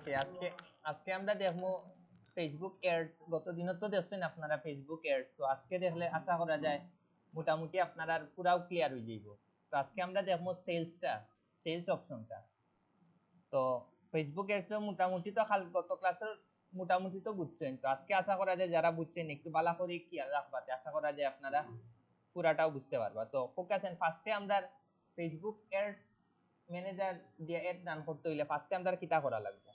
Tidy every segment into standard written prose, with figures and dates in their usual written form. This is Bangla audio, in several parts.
ওকে, আজকে আজকে আমরা দেখবো ফেসবুক এডস। গতদিনও তো দেখছেন আপনারা ফেসবুক এডস, তো আজকে দেখলে আশা করা যায় মোটামুটি আপনারা পুরাও ক্লিয়ার হয়ে যাইব। তো আজকে আমরা দেখবো সেলস অপশনটা। তো ফেসবুক এডস মোটামুটি তো গত ক্লাসের মোটামুটি তো বুঝছেন। তো আজকে আশা করা যায় যারা বুঝছেন একটু ভালো করে খেয়াল রাখবাতে আশা করা যায় আপনারা পুরাটাও বুঝতে পারবা। তো ফোকাসেন ফার্স্টে আমরা ফেসবুক এডস ম্যানেজার দিয়ে এড রান করতে হইলে ফার্স্টে আমরা কিটা করা লাগবে।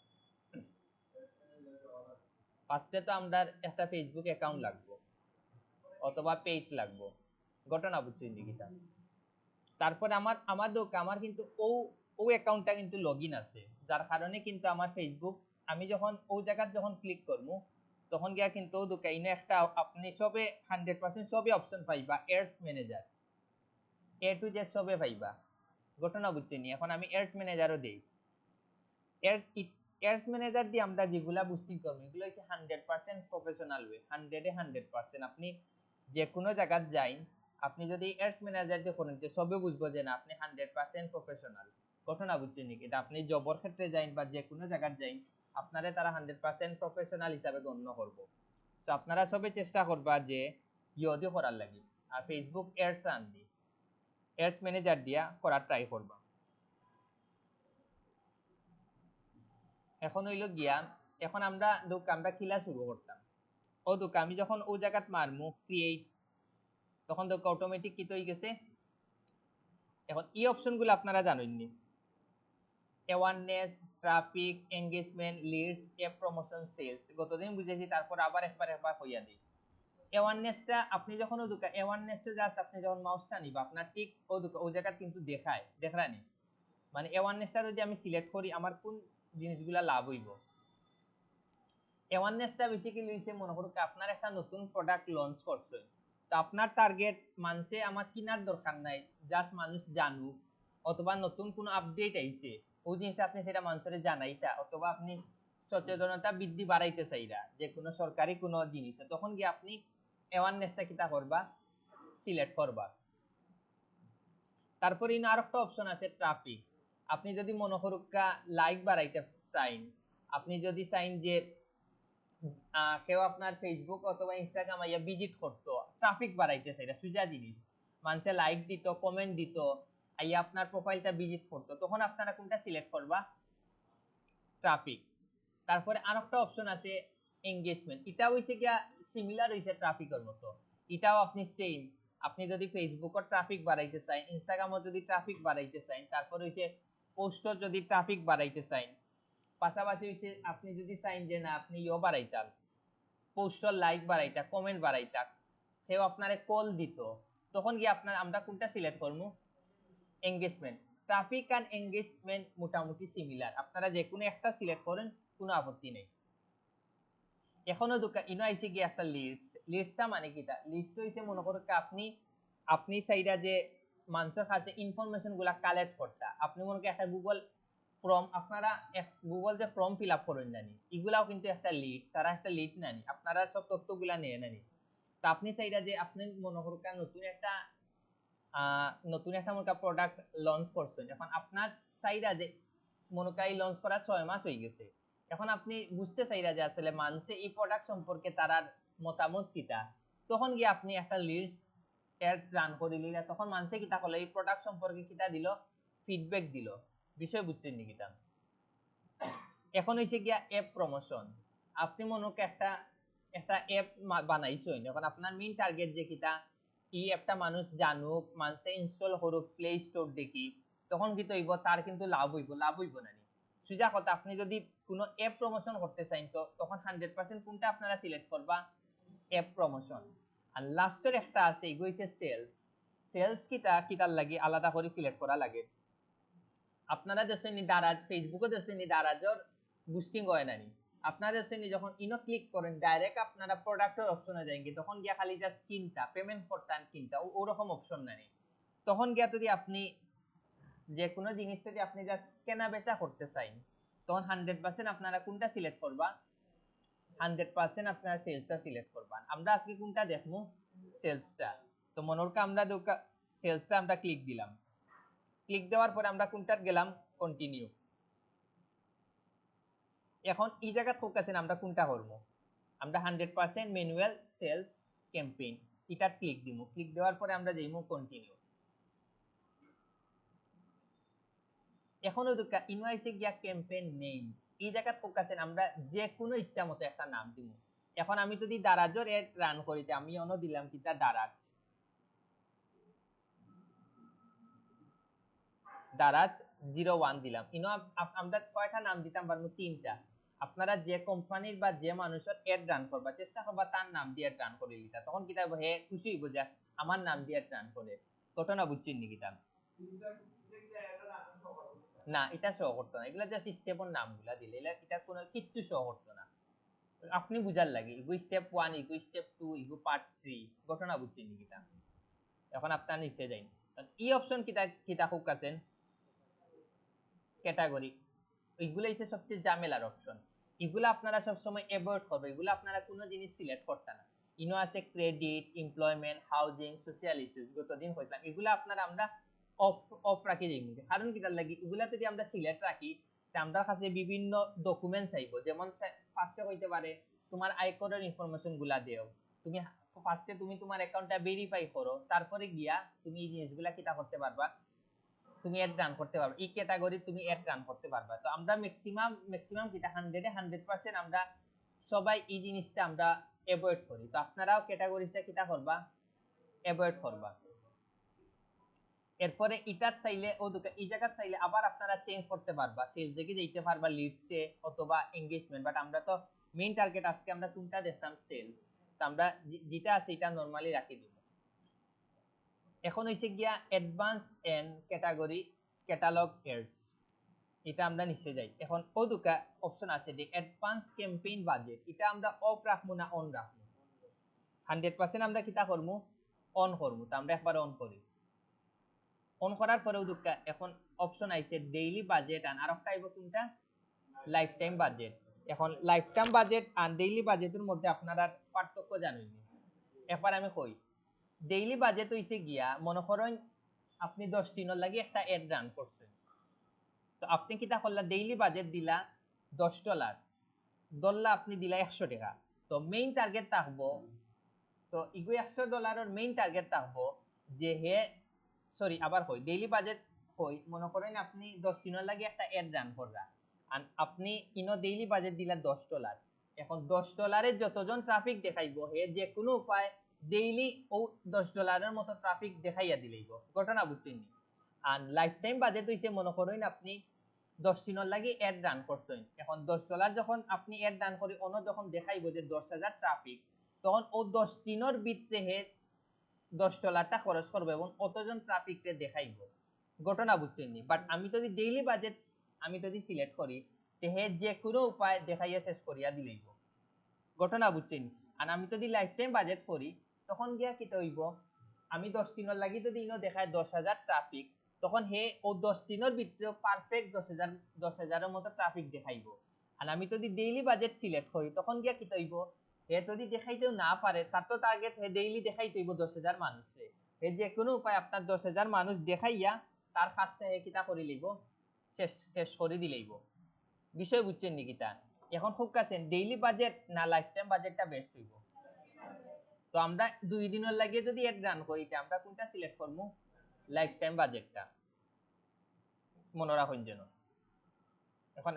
ফার্স্টে তো আমরা একটা ফেসবুক অ্যাকাউন্ট লাগবে অথবা পেজ লাগবে, ঘটনা বুঝছেন দিকিটা। তারপর আমার কিন্তু ও অ্যাকাউন্টটা কিন্তু লগইন আছে, যার কারণে কিন্তু আমার ফেসবুক আমি যখন ও জায়গা যখন ক্লিক করব তখন গিয়া কিন্তু দোকানে একটা আপনি সবে 100% সবে অপশন পাইবা ads manager A to Z সবে পাইবা, ঘটনা বুঝছেন। এখন আমি এডস ম্যানেজারও দেই। এডস ম্যানেজার দিয়ে আমরা যেগুলা বুস্টিং করব এগুলো হচ্ছে 100% প্রফেশনাল ওয়ে। 100% আপনি যে কোনো জায়গায় যাইন, আপনি যদি এডস ম্যানেজার দিয়ে করেন তো সবে বুঝবো যে না আপনি 100% প্রফেশনাল, ঘটনা বুঝছেন নাকি। এটা আপনি জবর ক্ষেত্রে যাইন বা যে কোনো জায়গায় যাইন আপনারা তারা 100% প্রফেশনাল হিসাবে গণ্য করব। তো আপনারা সবে চেষ্টা করবা যে ইয়দি করার লাগি আর ফেসবুক এডস আনদি এডস ম্যানেজার দিয়া করার ট্রাই করবা। এখন হইল গিয়া এখন আমরা কিলা শুরু করতাম ও আমি যখন ও জায়গাত মারমু ক্রিয়েট, তখন অটোমেটিক কি হয়ে গেছে। এখন এই অপশনগুলো আপনারা জানেননি, awareness, traffic, engagement, leads, app promotion, sales. গতদিন বুঝেছি, তারপর আবার একবার হইয়া দিই। অ্যাওয়ারনেসটা আপনি যখন অ্যাওয়ারনেসটা জাস্ট আপনি যখন মাউসটা নিবা আপনার ঠিক ও জায়গা কিন্তু দেখানি, মানে অ্যাওয়ারনেসটা যদি আমি সিলেক্ট করি আমার কোন জিনিসগুলা লাভ হইব। অ্যাওয়ারনেসটা বেসিক্যালি হইছে মনে করুন আপনার একটা নতুন প্রোডাক্ট লঞ্চ করছেন, তো আপনার টার্গেট মানুষে আমার কেনার দরকার নাই, জাস্ট মানুষ জানুক, অথবা নতুন কোনো আপডেট আইছে ওই জিনিসটা আপনি সেটা মানুষের জানাইতা, অথবা আপনি সচেতনতা বৃদ্ধি বাড়াইতে চাইরা যে কোনো সরকারি কোনো জিনিস, তখন গিয়ে আপনি অ্যাওয়ারনেসটা কিটা করবা সিলেক্ট করবা। তারপরে ইন আরেকটা অপশন আছে ট্রাফিক। আপনি যদি মনে করুকা লাইক বাড়াইতে চাইন, আপনি যদি চাইন যে কেউ আপনার ফেসবুক অথবা ইনস্টাগ্রাম আইয়া ভিজিট করতো, ট্রাফিক বাড়াইতেছে, এটা সুজা জিনিস, মানুষে লাইক দিত, কমেন্ট দিত, আইয়া আপনার প্রোফাইলটা ভিজিট করতো, তখন আপনারা কোনটা সিলেক্ট করবা, ট্রাফিক। তারপরে আরেকটা অপশন আছে এঙ্গেজমেন্ট, এটা হইছে গিয়া সিমিলার হইছে ট্রাফিকের মতো, এটাও আপনি সেম, আপনি যদি ফেসবুকের ট্রাফিক বাড়াইতে চাই, ইনস্টাগ্রামও যদি ট্রাফিক বাড়াইতে চাই, তারপর হইছে পোস্টও যদি ট্রাফিক বাড়াইতে চাই, পাশাপাশি হইছে আপনি যদি চাইন যে না আপনি বাড়াইতাম পোস্টর লাইক বাড়াইতা, কমেন্ট বাড়াইতা, কেউ আপনারে কল দিত, তখন গিয়ে আমরা কোনটা সিলেক্ট করবো, এঙ্গেজমেন্ট। ট্রাফিক আর এঙ্গেজমেন্ট মোটামুটি সিমিলার, আপনারা যে কোনো একটা সিলেক্ট করেন কোনো আপত্তি নেই। এখনো ইনো আইসি গিয়ে একটা লিডসটা মানে কিটা, লিডস হইছে মনে করুন আপনি চাইরা যে মানুষের কাছে ইনফরমেশন গুলা কালেক্ট করতা, আপনি মনে করেন একটা গুগল ফর্ম, আপনারা গুগল যে ফর্ম ফিল আপ করেন জানি, এগুলাও কিন্তু একটা লিড, তারা একটা লিড নানি, আপনারা সব তথ্যগুলা নিয়ে নানি। তো আপনি চাইরা যে আপনি মনে করুন নতুন একটা মনে প্রোডাক্ট লঞ্চ করছেন, এখন আপনার চাইরা যে মনে করেন লঞ্চ করা 6 মাস হয়ে গেছে, এখন আপনি বুঝতে চাইরা যে আসলে মানুষে এই প্রোডাক্ট সম্পর্কে তার মতামত কিটা, তখন গিয়ে আপনি একটা লিডস এড রান করে নিলে তখন মানুষে কিটা করলো এই প্রোডাক্ট সম্পর্কে কিটা দিল, ফিডব্যাক দিল, বিষয় বুঝছেন নি কিটা। এখন হইছে গিয়া অ্যাপ প্রমোশন, আপনি মনে করেন একটা অ্যাপ বানাইছেন, এখন আপনার মেইন টার্গেট যে কিটা এই অ্যাপটা মানুষ জানুক, মানুষে ইনস্টল করুক প্লে স্টোর দেখি, তখন কি হইব তার কিন্তু লাভ হইব না নি। সুজা কথা, আপনি যদি কোনো অ্যাপ প্রমোশন করতে চান তো তখন 100% কোনটা আপনারা সিলেক্ট করবা, অ্যাপ প্রমোশন। আর লাস্টের একটা আছে এগো হইছে সেলস কিটার লাগি আলাদা করে সিলেক্ট করা লাগে। আপনারা দেখছেন দারাজ, ফেসবুকে দেখছেন দারাজর বুস্টিং হয় নানি, আপনারা দেখছেন যখন ইনো ক্লিক করেন ডাইরেক্ট আপনারা প্রোডাক্টের অপশনে যাবেন, তখন গিয়া খালি জাস্ট কিনতা পেমেন্ট করতেন কিনতা ওরকম অপশন নানি, তখন গিয়া যদি আপনি যে কোনো জিনিস যদি আপনি জাস্ট কেনা বেচা করতে চাইন তখন 100% আপনারা কোনটা সিলেক্ট করবা, 100% আপনারা সেলসটা সিলেক্ট করবা। আমরা আজকে কোনটা দেখবো, সেলসটা। তো মনোরকা আমরা সেলসটা আমরা ক্লিক দিলাম, ক্লিক দেওয়ার পরে আমরা কোনটার গেলাম, কন্টিনিউ। এখন এই জায়গা ফোকাসেন আমরা কোনটা করব, আমরা 100% ম্যানুয়াল সেলস ক্যাম্পেইন এটা ক্লিক দিব। ক্লিক দেওয়ার পরে আমরা যাইমু কন্টিনিউ। এখন ওদিকে ইনভয়েসে গিয়া ক্যাম্পেইন নেম এই জায়গা ফোকাসেন আমরা যে কোনো ইচ্ছা মতো একটা নাম দিব। এখন আমি যদি দারাজর এড রান করিতে আমি অন্য দিলাম কিটা দারাজ, দারাজ 01 দিলাম। ইনো আমরা কয়টা নাম দিতাম পারবো, তিনটা। আপনারা যে কোম্পানির বা যে মানুষের এড রান করবা চেষ্টা করবা তার নাম দিয়ে এড রান করে দিতা, তখন কিতা হে খুশি হইব যে আমার নাম দিয়ে এড রান করে। ঘটনা বুঝছেন নি কিতা? না এটা শো করতো না, এগুলা জাস্ট স্টেপের নামগুলা দিলে এটা কোনো কিচ্ছু শো করতো না। আপনি বুঝার লাগে ইগু স্টেপ 1 ইগু স্টেপ 2 ইগু পার্ট 3। ঘটনা বুঝছেন নি কিতা? এখন আপনার নিচে যাই, এই অপশন কিতা কিতা হুক আছেন ক্যাটাগরি, এইগুলো হচ্ছে সবচেয়ে ঝামেলার অপশন। এগুলো আপনারা সবসময় অ্যাভয়েড করবে, এগুলো আপনারা কোনো জিনিস সিলেক্ট করতে না। ইনো আছে credit, employment, housing, social issues, গতদিন কইলাম এগুলো আপনারা আমরা অফ অফ রাখি দিই। কারণ কিটার লাগি এগুলা যদি আমরা সিলেক্ট রাখি তে আমরা কাছে বিভিন্ন ডকুমেন্ট চাইবো। যেমন ফার্স্টে হইতে পারে তোমার আয়করের ইনফরমেশন গুলা দেও, তুমি ফার্স্টে তুমি তোমার অ্যাকাউন্টটা ভেরিফাই করো, তারপরে গিয়া তুমি এই জিনিসগুলা কিটা করতে পারবা, তুমি অ্যাড রান করতে পারবে, এই ক্যাটাগরি তুমি অ্যাড রান করতে পারবা। তো আমরা ম্যাক্সিমাম কিটা 100% আমরা সবাই এই জিনিসটা আমরা অ্যাভয়েড করি। তো আপনারাও ক্যাটাগরিটা কিটা করবা, অ্যাভয়েড করবা। এরপরে এটা চাইলে ও এই জায়গা চাইলে আবার আপনারা চেঞ্জ করতে পারবা, সেলস দিকে যেতে পারবা, লিডসে অথবা এনগেজমেন্ট। বাট আমরা তো মেইন টার্গেট আজকে আমরা কোনটা দেখতাম, সেলস। তো আমরা যেটা আছে এটা নরমালি রাখি দিব। এখন হইছে গিয়া advance and category catalogue ads, এটা আমরা নিচে যাই। এখন ও দুটা অপশন আছে যে অ্যাডভান্স ক্যাম্পেইন বাজেট, এটা আমরা অফ রাখবো না অন রাখবো। 100% আমরা কিটা করবো, অন করবো। তো আমরা একবার অন করি। অন করার পরেও দুটা এখন অপশন আইছে ডেইলি বাজেট আর আরেকটা আইবো কোনটা, লাইফ টাইম বাজেট। এখন লাইফ টাইম বাজেট আর ডেইলি বাজেটের মধ্যে আপনারা পার্থক্য জানেন। একবার আমি কই, ডেইলি বাজেট হইছে গিয়া মনে করেন আপনি 10 দিনের লাগি একটা এড রান করছেন। তো আপনি কিটা করলা, ডেইলি বাজেট দিলা $10, ধরলা আপনি দিলা 100 টাকা। তো মেইন টার্গেট থাকবো, তো ইগু $100 মেইন টার্গেট থাকবো যে হে, সরি আবার কই, ডেইলি বাজেট কই, মনে করেন আপনি 10 দিনের লাগে একটা এড রান করলা আর আপনি ইনো ডেইলি বাজেট দিলা $10। এখন $10 যতজন ট্রাফিক দেখাইবো হে যে কোনো উপায় ডেইলি ও $10 মতো ট্রাফিক দেখাইয়া দিলেইব। ঘটনা বুঝছেন? আর লাইফ টাইম বাজেট হইছে মনে করেন আপনি 10 দিনের লাগি এড রান করছেন। এখন $10 যখন আপনি এড রান করি অন্য যখন দেখাইবো যে 10,000 ট্রাফিক, তখন ও 10 দিনের ভিতরে হে $10টা খরচ করবো এবং অতজন ট্রাফিককে দেখাইব। ঘটনা বুঝছেন? বাট আমি যদি ডেইলি বাজেট আমি যদি সিলেক্ট করি তে হে যে কোনো উপায় দেখাইয়া শেষ করিয়া দিলেইব। ঘটনা বুঝছেন? আর আমি যদি লাইফ টাইম বাজেট করি তখন গিয়া কিটা হইব, আমি 10 দিনের লাগি যদি ইনো দেখায় 10,000 ট্রাফিক, তখন হে ও 10 দিনের ভিতরে পারফেক্ট 10,000 মতো ট্রাফিক দেখাইব। আর আমি যদি ডেইলি বাজেট সিলেক্ট করি তখন গিয়া কিটা হইব, হে যদি দেখাইতেও না পারে তার তো টার্গেট হে ডেইলি দেখাইতে হইব 10,000 মানুষে। হে যে কোনো উপায় আপনার 10,000 মানুষ দেখাইয়া তার কাজটা হে কিটা করি লইব, শেষ করে দিলেইব। বিষয় বুঝছেন নি কিটা? এখন খুব কাছেন ডেইলি বাজেট না লাইফ টাইম বাজেটটা বেস্ট হইব। তো আমরা 2 দিনের লাগে যদি এড রান করি তে আমরা কোনটা সিলেক্ট করব, লাইফ টাইম বাজেটটা। মনে রাখুন যেন। এখন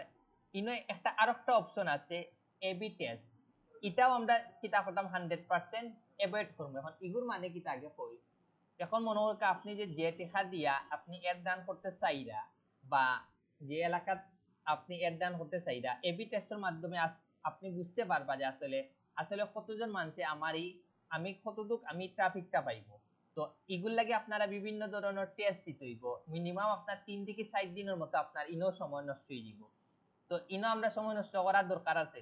ইনো একটা আরেকটা অপশন আছে এবি টেস্ট, এটাও আমরা কিটা করতাম 100% অ্যাভয়েড করব। এখন ইগুর মানে কিটা আগে কই। এখন মনে হয় আপনি যে টাকা দিয়া আপনি এড রান করতে চাইরা বা যে এলাকা আপনি এড রান করতে চাইরা, এবি টেস্টের মাধ্যমে আপনি বুঝতে পারবা যে আসলে আসলে কতজন মানুষে আমি কতটুক আমি ট্রাফিকটা পাইবো। তো এগুর লাগে আপনারা বিভিন্ন ধরনের টেস্ট দিতে হইব। মিনিমাম আপনার 3 থেকে 4 দিনের মতো আপনার ইনো সময় নষ্ট হয়ে যাব। তো ইনো আমরা সময় নষ্ট করার দরকার আছে।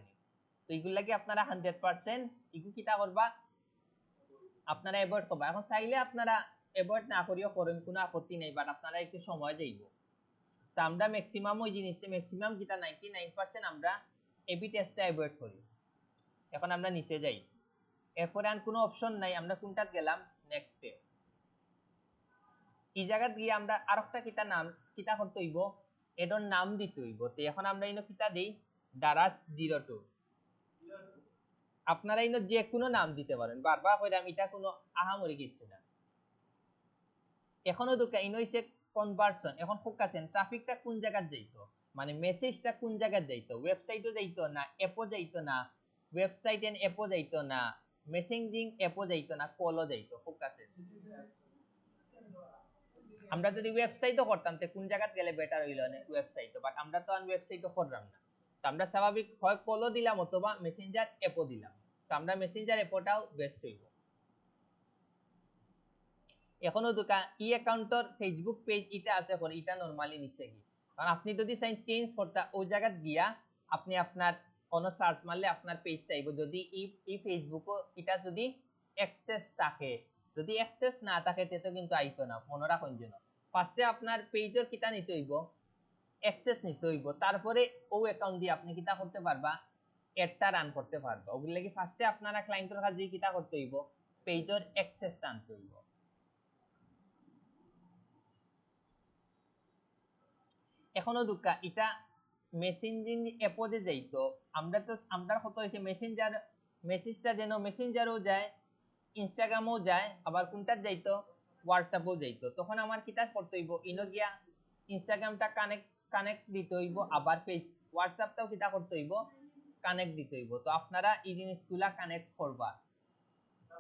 তো এগুর লাগে আপনারা 100% ইগু কিটা করবা, আপনারা অ্যাভয়েড করবা। এখন চাইলে আপনারা অ্যাভয়েড না করিও করেন, কোনো আপত্তি নেই, বাট আপনারা একটু সময় যাইব। তো আমরা ম্যাক্সিমাম ওই জিনিসটা ম্যাক্সিমাম কিটা 99% আমরা এবি টেস্টটা অ্যাভয়েড করি। এখন আমরা নিচে যাই। এরপরে আর কোনো অপশন নাই, আমরা কোনটা গেলাম, নেক্সটে। এই জায়গা দিয়ে আমরা আরেকটা কিটা নাম কিটা করতে হইব, এটার নাম দিতে হইব। তো এখন আমরা ইনো কিটা দেই, daras02 আপনারা ইনো যে কোনো নাম দিতে পারেন বারবার কইরাম এটা কোনো আহামরি কিছু না এখনো দুকা ইনো হইছে কনভার্সন এখন ফোকাসেন ট্রাফিকটা কোন জায়গায় যাইতো মানে মেসেজটা কোন জায়গায় যাইতো ওয়েবসাইটে যাইতো না অ্যাপও যাইতো না ওয়েবসাইট এন্ড অ্যাপও যাইতো না মেসেঞ্জিং অ্যাপও যাইতো না কলও যাইতো ফোকাসেন আমরা যদি ওয়েবসাইটও করতাম তে কোন জায়গায় গেলে বেটার হইলো না ওয়েবসাইটও বাট আমরা তো আন ওয়েবসাইটও করলাম না তো আমরা স্বাভাবিক হয় কলও দিলাম অথবা মেসেঞ্জার অ্যাপও দিলাম তো আমরা মেসেঞ্জার অ্যাপটাও বেস্ট হইব এখনো দোকা ই অ্যাকাউন্টর ফেসবুক পেজ এটা আছে পরে এটা নরমালি নিচে গিয়ে কারণ আপনি যদি চাই চেঞ্জ করতে ওই জায়গা গিয়া আপনি আপনার কোন সার্চ মারলে আপনার পেজটা আইবো যদি ই ফেসবুকও এটা যদি অ্যাক্সেস থাকে যদি অ্যাক্সেস না থাকে তে তো কিন্তু আইতো না মনে রাখুন যেন ফার্স্টে আপনার পেজের কিটা নিতে হইব অ্যাক্সেস নিতে হইব তারপরে ও অ্যাকাউন্ট দিয়ে আপনি কিটা করতে পারবা এডটা রান করতে পারবা ওগুলো লাগি ফার্স্টে আপনারা ক্লায়েন্টের কাছে কিটা করতে হইব পেজের অ্যাক্সেসটা আনতে হইব এখনো দুকা এটা মেসেঞ্জিং অ্যাপও যে যাইতো আমরা কত হইছে মেসেঞ্জার মেসেজটা যেন মেসেঞ্জারও যায় ইনস্টাগ্রামও যায় আবার কোনটা যাইতো হোয়াটসঅ্যাপও যাইতো তখন আমার কিটা করতে হইব ইনো গিয়া ইনস্টাগ্রামটা কানেক্ট দিতে হইব আবার পেজ হোয়াটসঅ্যাপটাও কিটা করতে হইব কানেক্ট দিতে হইব তো আপনারা এই জিনিসগুলা কানেক্ট করবা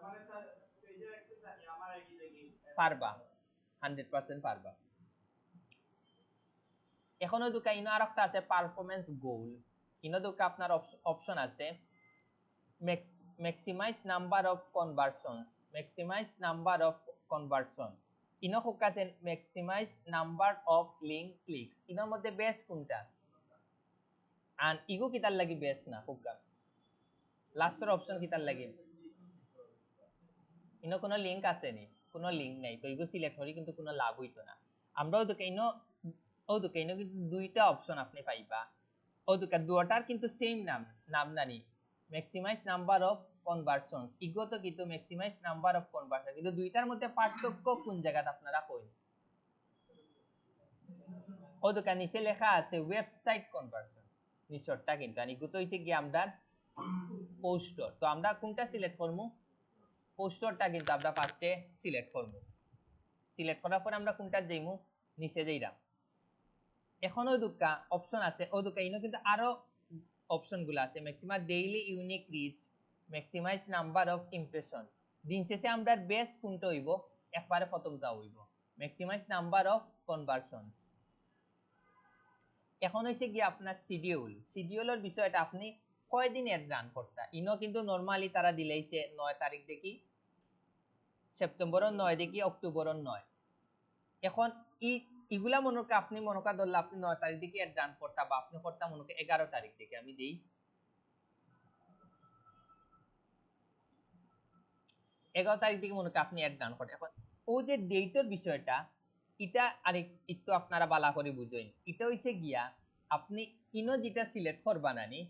মানে স্যার পেজের অ্যাক্সেস আছে আমার আইডি থেকে পারবা 100% পারবা এখনো দুকা ইনো আরেকটা আছে পারফরম্যান্স গোল ইনো দুকা আপনার অপশন আছে ম্যাক্সিমাইজ নাম্বার অফ কনভারশন ইনো ফোকাসেন maximise number of link clicks ইনোর মধ্যে বেস্ট কোনটা আর ইগো কিতার লাগি বেস্ট না ফোকাস লাস্টের অপশন কিতার লাগি ইনো কোনো লিংক আছে নি কোনো লিংক নাই তো ইগো সিলেক্ট করি কিন্তু কোনো লাভ হইতো না আমরাও দুকা ইনো কিন্তু দুইটা অপশন আপনি পাইবা দুটার কিন্তু সেম নাম নানি ম্যাক্সিমাইজ নাম্বার অফ কনভারশনস ইগো তো কিন্তু ম্যাক্সিমাইজ নাম্বার অফ কনভারশন কিন্তু দুইটার মধ্যে পার্থক্য কোন জায়গাতে আপনারা কই নিচে লেখা আছে ওয়েবসাইট কনভারশন নিচরটা কিন্তু আর ইগো তো হইছে কি আমরা পোস্টার তো আমরা কোনটা সিলেক্ট করমু পোস্টারটা কিন্তু আমরা ফার্স্টে সিলেক্ট করমু সিলেক্ট করার পর আমরা কোনটা যাইমু নিচে যাইরাম এখনো দুকা অপশন আছে ইনো কিন্তু আরো অপশন গুলো আছে maximum daily unique reach maximise number of impression দিন শেষে আমরা বেস কোনটা হইব একবারে প্রথমটা হইব ম্যাক্সিমাইজ নাম্বার অফ কনভারশন এখন হইছে কি আপনার শিডিউলের বিষয়টা আপনি কয়দিন এড রান করতা ইনো কিন্তু নরমালি তারা দিলাইছে 9 তারিখ দেখি সেপ্টেম্বরের 9 দেখি অক্টোবরের 9 এখন ইগুলা মনকে আপনি মনকা ধরলে আপনি 9 তারিখ দিকে এড রান করতা বা আপনি করতা মনকে 11 তারিখ থেকে আমি দেই 11 তারিখ থেকে মনকে আপনি এড রান করেন এখন ও যে ডেটের বিষয়টা এটা আরেক একটু আপনারা বালা করে বুঝেন এটা হইছে গিয়া আপনি ইনো যেটা সিলেক্ট করবা নানি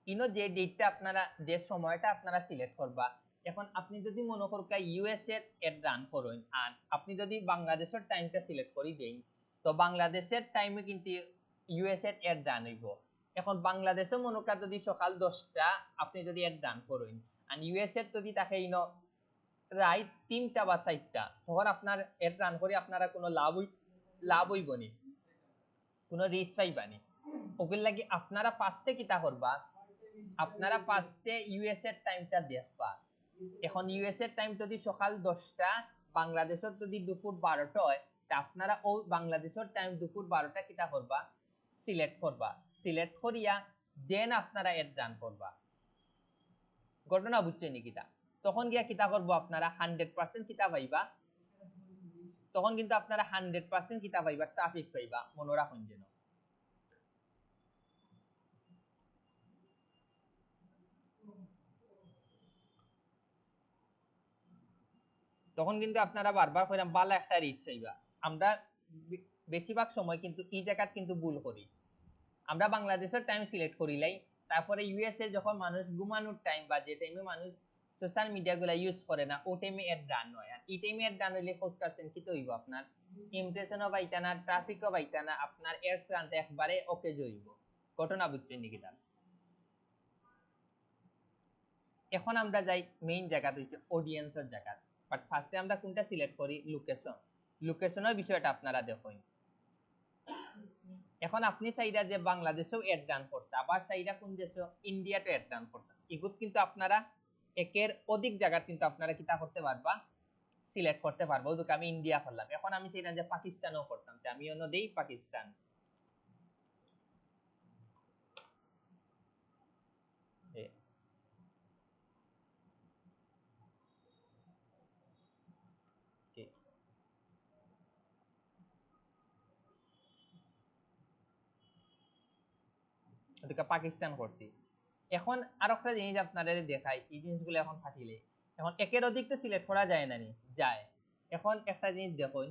ইনো যে ডেটটা আপনারা যে সময়টা আপনারা সিলেক্ট করবা এখন আপনি যদি মনে করকা ইউএসএ এড রান করেন আর আপনি যদি বাংলাদেশের টাইমটা সিলেক্ট করে দেন তো বাংলাদেশের টাইমে কিন্তু ইউএসএ এড রান হইব এখন বাংলাদেশে মনে করা যদি সকাল 10টা আপনি যদি এড রান করেন আর ইউএসএ যদি তাকে ইনো রাইট 3টা বা 4টা তখন আপনার এড রান করে আপনারা কোনো লাভ হইব নি কোনো রিস্ক পাইবানি ওগুলো লাগি আপনারা ফার্স্টে কিটা করবা আপনারা ফার্স্টে ইউএস এর টাইমটা দেখবা এখন ইউএস এর টাইম যদি সকাল 10টা বাংলাদেশের যদি দুপুর 12টা হয় তা আপনারা ও বাংলাদেশের টাইম দুপুর 12টা কিটা করবা সিলেক্ট করিয়া দেন আপনারা এড রান করবা ঘটনা বুঝছেন কিটা তখন গিয়া কিটা করবো আপনারা 100% কিটা পাইবা তখন কিন্তু আপনারা 100% কিটা পাইবা ট্রাফিক পাইবা মনে রাখুন যেন তখন কিন্তু আপনারা বারবার কইরাম ভালো একটা রিচ চাইবা আমরা বেশিরভাগ সময় কিন্তু এই জায়গাত কিন্তু ভুল করি আমরা বাংলাদেশের টাইম সিলেক্ট করিলাই তারপরে ইউএসএ যখন মানুষ ঘুমানোর টাইম বা যে টাইমে মানুষ সোশ্যাল মিডিয়া গুলা ইউজ করে না ও টাইমে এড রান হয় আর এই টাইমে এড রান হইলে ফোকাসেন কি তো হইব আপনার ইমপ্রেশনও পাইতা না ট্রাফিকও পাইতা না আপনার এডস রানতে একবারে ওকে জইব ঘটনা বুঝছেন নিকিতা এখন আমরা যাই মেইন জায়গা হইছে অডিয়েন্সের জায়গা বাট ফার্স্টে আমরা কোনটা সিলেক্ট করি লোকেশনের বিষয়টা আপনারা দেখুন এখন আপনি চাইরা যে বাংলাদেশেও এড রান করতে আবার চাইরা কোন দেশে ইন্ডিয়াতে এড রান করতে এগুলো কিন্তু আপনারা একের অধিক জায়গা কিন্তু আপনারা কিতা করতে পারবা সিলেক্ট করতে পারবো ওদিকে আমি ইন্ডিয়া করলাম এখন আমি চাইলাম যে পাকিস্তানও করতাম আমি অন্য দেই পাকিস্তান ওদিকে পাকিস্তান করছি এখন আর একটা জিনিস আপনারা দেখাই এই জিনিসগুলো এখন ফাটিলে এখন একের অধিক তো সিলেক্ট করা যায় না নি যায় এখন একটা জিনিস দেখুন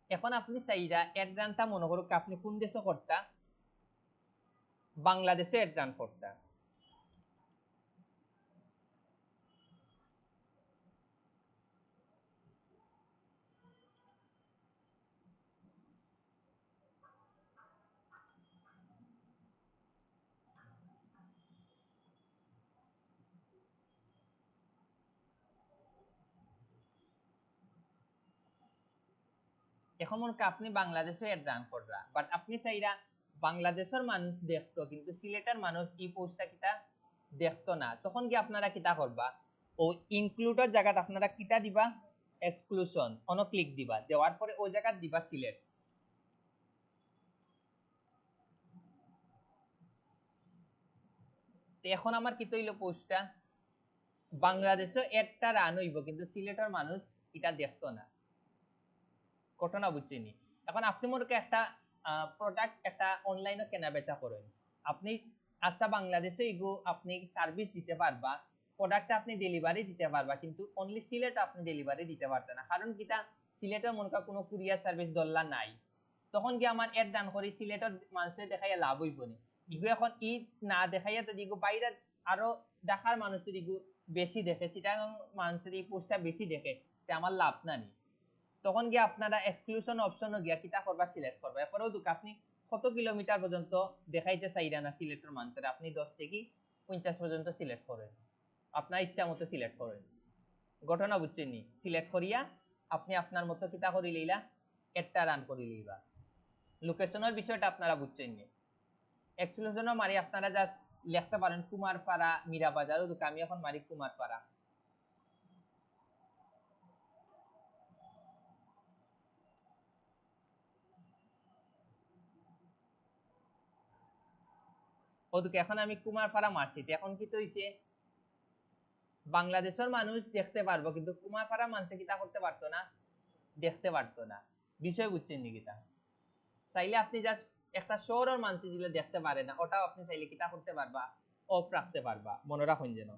এখন আপনি চাইরা এড রানটা মনে করুক আপনি কোন দেশে করতা বাংলাদেশে এড রান করতা এখন মনে করেন আপনি বাংলাদেশে এড রান কররা বাট আপনি চাইরা বাংলাদেশের মানুষ দেখতো কিন্তু সিলেটের মানুষ এই পোস্টটা কিতা দেখতো না তখন কি আপনারা কিতা করবা ও ইনক্লুডের জায়গাতে আপনারা কিতা দিবা এক্সক্লুশন অন ক্লিক দিবা দেওয়ার পরে ওই জায়গা দিবা সিলেট তো এখন আমার কি তৈল পোস্টটা বাংলাদেশে এডটা রান হইব কিন্তু সিলেটের মানুষ এটা দেখতো না ঘটনা বুঝছেনি এখন আপনি মনে করেন একটা প্রোডাক্ট একটা অনলাইনে কেনা বেচা করেন আপনি আচ্ছা বাংলাদেশে ইগো আপনি সার্ভিস দিতে পারবা প্রোডাক্টটা আপনি ডেলিভারি দিতে পারবা কিন্তু অনলি সিলেট আপনি ডেলিভারি দিতে পারতেন না কারণ কিটা সিলেটের মনে করেন কোনো কুরিয়ার সার্ভিস দল্লা নাই তখন কি আমার এড ডান করি সিলেটের মানুষের দেখাইয়া লাভ হইব না ইগো এখন ই না দেখাইয়া তো দিগো বাইরে আরো দেখার মানুষ তো দিগো বেশি দেখে চিটাগাং মানুষের এই পোস্টটা বেশি দেখে আমার লাভ না নি তখন গিয়ে আপনারা এক্সক্লুশন অপশনও গিয়া কিতা করবা সিলেক্ট করবা এরপরেও দুঃখ আপনি কত কিলোমিটার পর্যন্ত দেখাইতে চাইরা না সিলেক্টর মানুষের আপনি 10 থেকে 50 পর্যন্ত সিলেক্ট করেন আপনার ইচ্ছা মতো সিলেক্ট করেন ঘটনা বুঝছেন নি সিলেক্ট করিয়া আপনি আপনার মতো কিতা করি লইলা একটা রান করি লইবা লোকেশনের বিষয়টা আপনারা বুঝছেন নি এক্সক্লুশনও মারি আপনারা জাস্ট লিখতে পারেন কুমারপাড়া মীরাবাজার দুঃখ আমি এখন মারি কুমারপাড়া ওদিকে এখন আমি কুমারপাড়া মারছি এখন কি তো হইছে বাংলাদেশের মানুষ দেখতে পারবো কিন্তু কুমারপাড়া মানুষে কিতা করতে পারতো না দেখতে পারতো না বিষয় বুঝছেন নি কিতা চাইলে আপনি জাস্ট একটা শহরের মানুষ দিলে দেখতে পারে না ওটাও আপনি চাইলে কিতা করতে পারবা অফ রাখতে পারবা মনে রাখুন যেন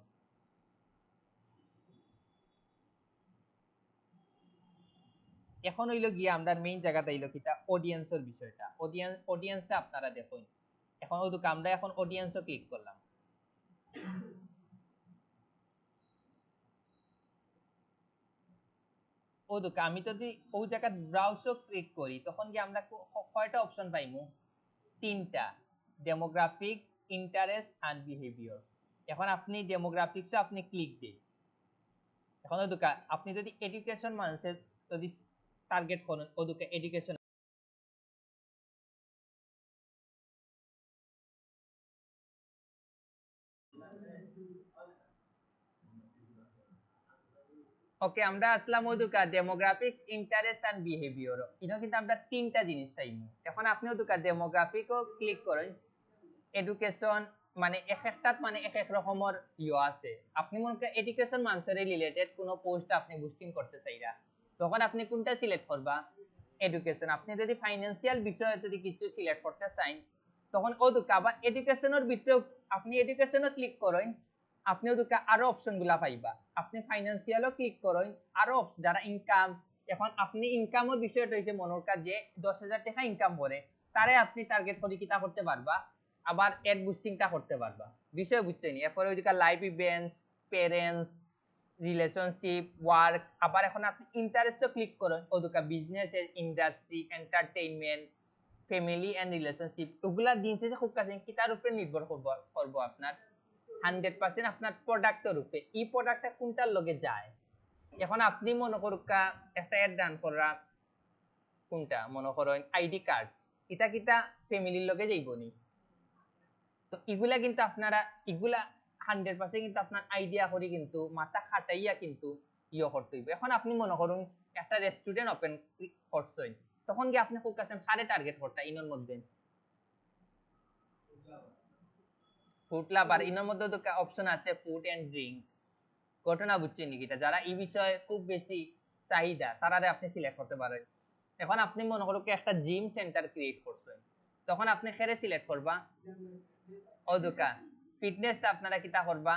এখন হইলো গিয়ে আমরা মেইন জায়গাটা হইলো কিতা অডিয়েন্সের বিষয়টা অডিয়েন্সটা আপনারা দেখুন এখন ওই আমরা এখন অডিয়েন্সও ক্লিক করলাম ও দুঃখ আমি যদি ওই জায়গা ব্রাউজও ক্লিক করি তখন কি আমরা কয়টা অপশন পাইমু তিনটা ডেমোগ্রাফিক্স ইন্টারেস্ট এন্ড বিহেভিয়ার এখন আপনি ডেমোগ্রাফিক্সে আপনি ক্লিক দিন এখন ওই দুঃখ আপনি যদি এডুকেশন মানুষের যদি টার্গেট করেন ও দুঃখ এডুকেশন ওকে আমরা আসলাম ওদুকা ডেমোগ্রাফিক্স ইন্টারেস্ট এন্ড বিহেভিয়ার এটা কিন্তু আমরা তিনটা জিনিস পাইমু এখন আপনি ওদুকা ডেমোগ্রাফিকও ক্লিক করেন এডুকেশন মানে এক একটাত মানে এক এক রকমের ইয়ে আছে আপনি মনে করেন এডুকেশন মানুষের রিলেটেড কোনো পোস্ট আপনি বুস্টিং করতে চাইরা তখন আপনি কোনটা সিলেক্ট করবা এডুকেশন আপনি যদি ফাইন্যান্সিয়াল বিষয়ে যদি কিছু সিলেক্ট করতে চান তখন ওদুকা আবার এডুকেশনের ভিতরেও আপনি এডুকেশনও ক্লিক করেন আপনি ওদুকা আরো অপশনগুলা পাইবা আপনি ফাইন্যান্সিয়ালও ক্লিক করেন আরো যারা ইনকাম এখন আপনি ইনকামের বিষয়টা হইছে মনের কাজ যে 10,000 টাকা ইনকাম করে তারে আপনি টার্গেট করে কিতা করতে পারবা আবার এড বুস্টিংটা করতে পারবা বিষয় বুঝছেন এরপরে ওইদিকে live events parents relationship work আবার এখন আপনি ইন্টারেস্টও ক্লিক করেন ওদিকে business industry entertainment family and relationship ওগুলা দিন শেষে খুব কাছে কিতার উপরে নির্ভর করব আপনার 100% আপনার প্রোডাক্টের উপরে এই প্রোডাক্টটা কোনটার লগে যায় এখন আপনি মনে করুকা একটা অ্যাড ডান করা কোনটা মনে করেন আইডি কার্ড এটা কিটা ফ্যামিলির লগে যাইবনি তো এগুলা কিন্তু আপনারা এগুলা 100% কিন্তু আপনার আইডিয়া করে কিন্তু মাথা খাটাইয়া কিন্তু করতে হইবে এখন আপনি মনে করুন একটা রেস্টুরেন্ট ওপেন করছেন তখন কি আপনি খুব কাছে সারে টার্গেট করতে ইনোর মধ্যে ফুড লাভার ইনোর মধ্যে তো অপশন আছে ফুড এন্ড ড্রিঙ্ক ঘটনা বুঝছেন নাকি যারা এই বিষয়ে খুব বেশি চাহিদা তারারে আপনি সিলেক্ট করতে পারেন এখন আপনি মনে করুন একটা জিম সেন্টার ক্রিয়েট করছেন তখন আপনি খেরে সিলেক্ট করবা ও দোকান ফিটনেস আপনারা কিতা করবা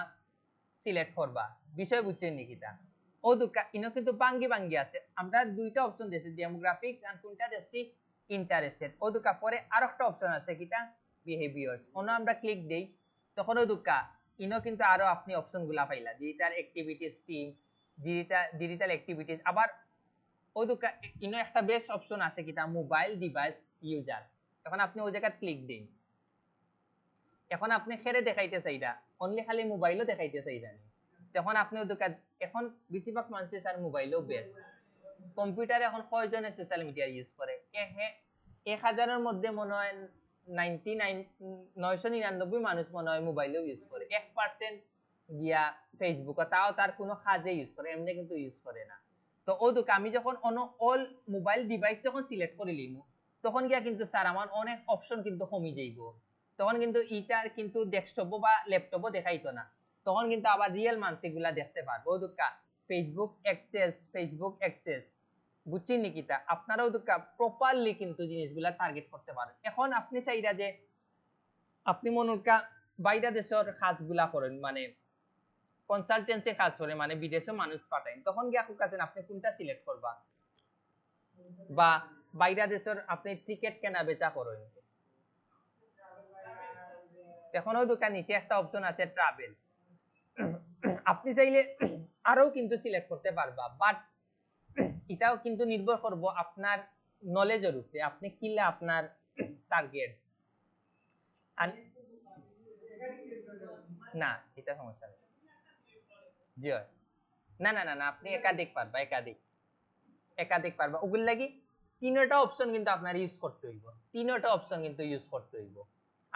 সিলেক্ট করবা বিষয় বুঝছেন নাকি তা ও দোকান ইনো কিন্তু বাঙ্গি বাঙ্গি আছে আমরা দুইটা অপশন দিয়েছি ডেমোগ্রাফিক্স এন্ড কোনটা দিয়েছি ইন্টারেস্টেড ও দোকান পরে আরেকটা অপশন আছে কিটা বিহেভিয়ার্স ওনা আমরা ক্লিক দেই তখন ও দোকান ইনো কিন্তু আরো আপনি অপশনগুলা পাইলা digital activities team digital activities আবার ও দোকান ইনো একটা বেস্ট অপশন আছে কিটা মোবাইল ডিভাইস ইউজার তখন আপনি ওই জায়গা ক্লিক দেন এখন আপনি খেরে দেখাইতে চাইরা অনলি খালি মোবাইলও দেখাইতে চাইরা তখন আপনি দোকান এখন বেশিরভাগ মানুষ আর মোবাইলও বেস্ট কম্পিউটারে এখন কয়জনে সোশ্যাল মিডিয়া ইউজ করে 1000 মধ্যে মনে হয় 999 মানুষ মনে হয় মোবাইলও ইউজ করে 1% গিয়া ফেসবুক তাও তার কোনো কাজে ইউজ করে এমনি কিন্তু ইউজ করে না তো ও দোকান আমি যখন অল মোবাইল ডিভাইস যখন সিলেক্ট করে লিমু তখন গিয়া কিন্তু স্যার আমার অনেক অপশন কিন্তু কমে যাইব তখন কিন্তু ইটা কিন্তু ডেস্কটপ বা ল্যাপটপও দেখাইতো না তখন কিন্তু আবার রিয়েল মানুষগুলা দেখতে পারবো দুকা ফেসবুক অ্যাক্সেস বুঝছেন নাকি তা আপনারাও দুকা প্রপারলি কিন্তু জিনিসগুলা টার্গেট করতে পারেন এখন আপনি চাইরা যে আপনি মনুকা বাইরে দেশের কাজগুলা করেন মানে কনসালটেন্সি কাজ করে মানে বিদেশে মানুষ পাঠান তখন গিয়া খুব কাছে আপনি কোনটা সিলেক্ট করবা বা বাইরে দেশের আপনি টিকেট কেনা বেচা করেন এখনো দোকান নিচে একটা অপশন আছে ট্রাভেল আপনি চাইলে আরো কিন্তু সিলেক্ট করতে পারবা বাট এটাও কিন্তু নির্ভর করব আপনার নলেজের উপরে আপনি কিলা আপনার টার্গেট না এটা সমস্যা নেই জি না না না না আপনি একাধিক পারবা ওগুলো লাগি তিনটা অপশন কিন্তু আপনার ইউজ করতে হইব তিনটা অপশন কিন্তু ইউজ করতে হইব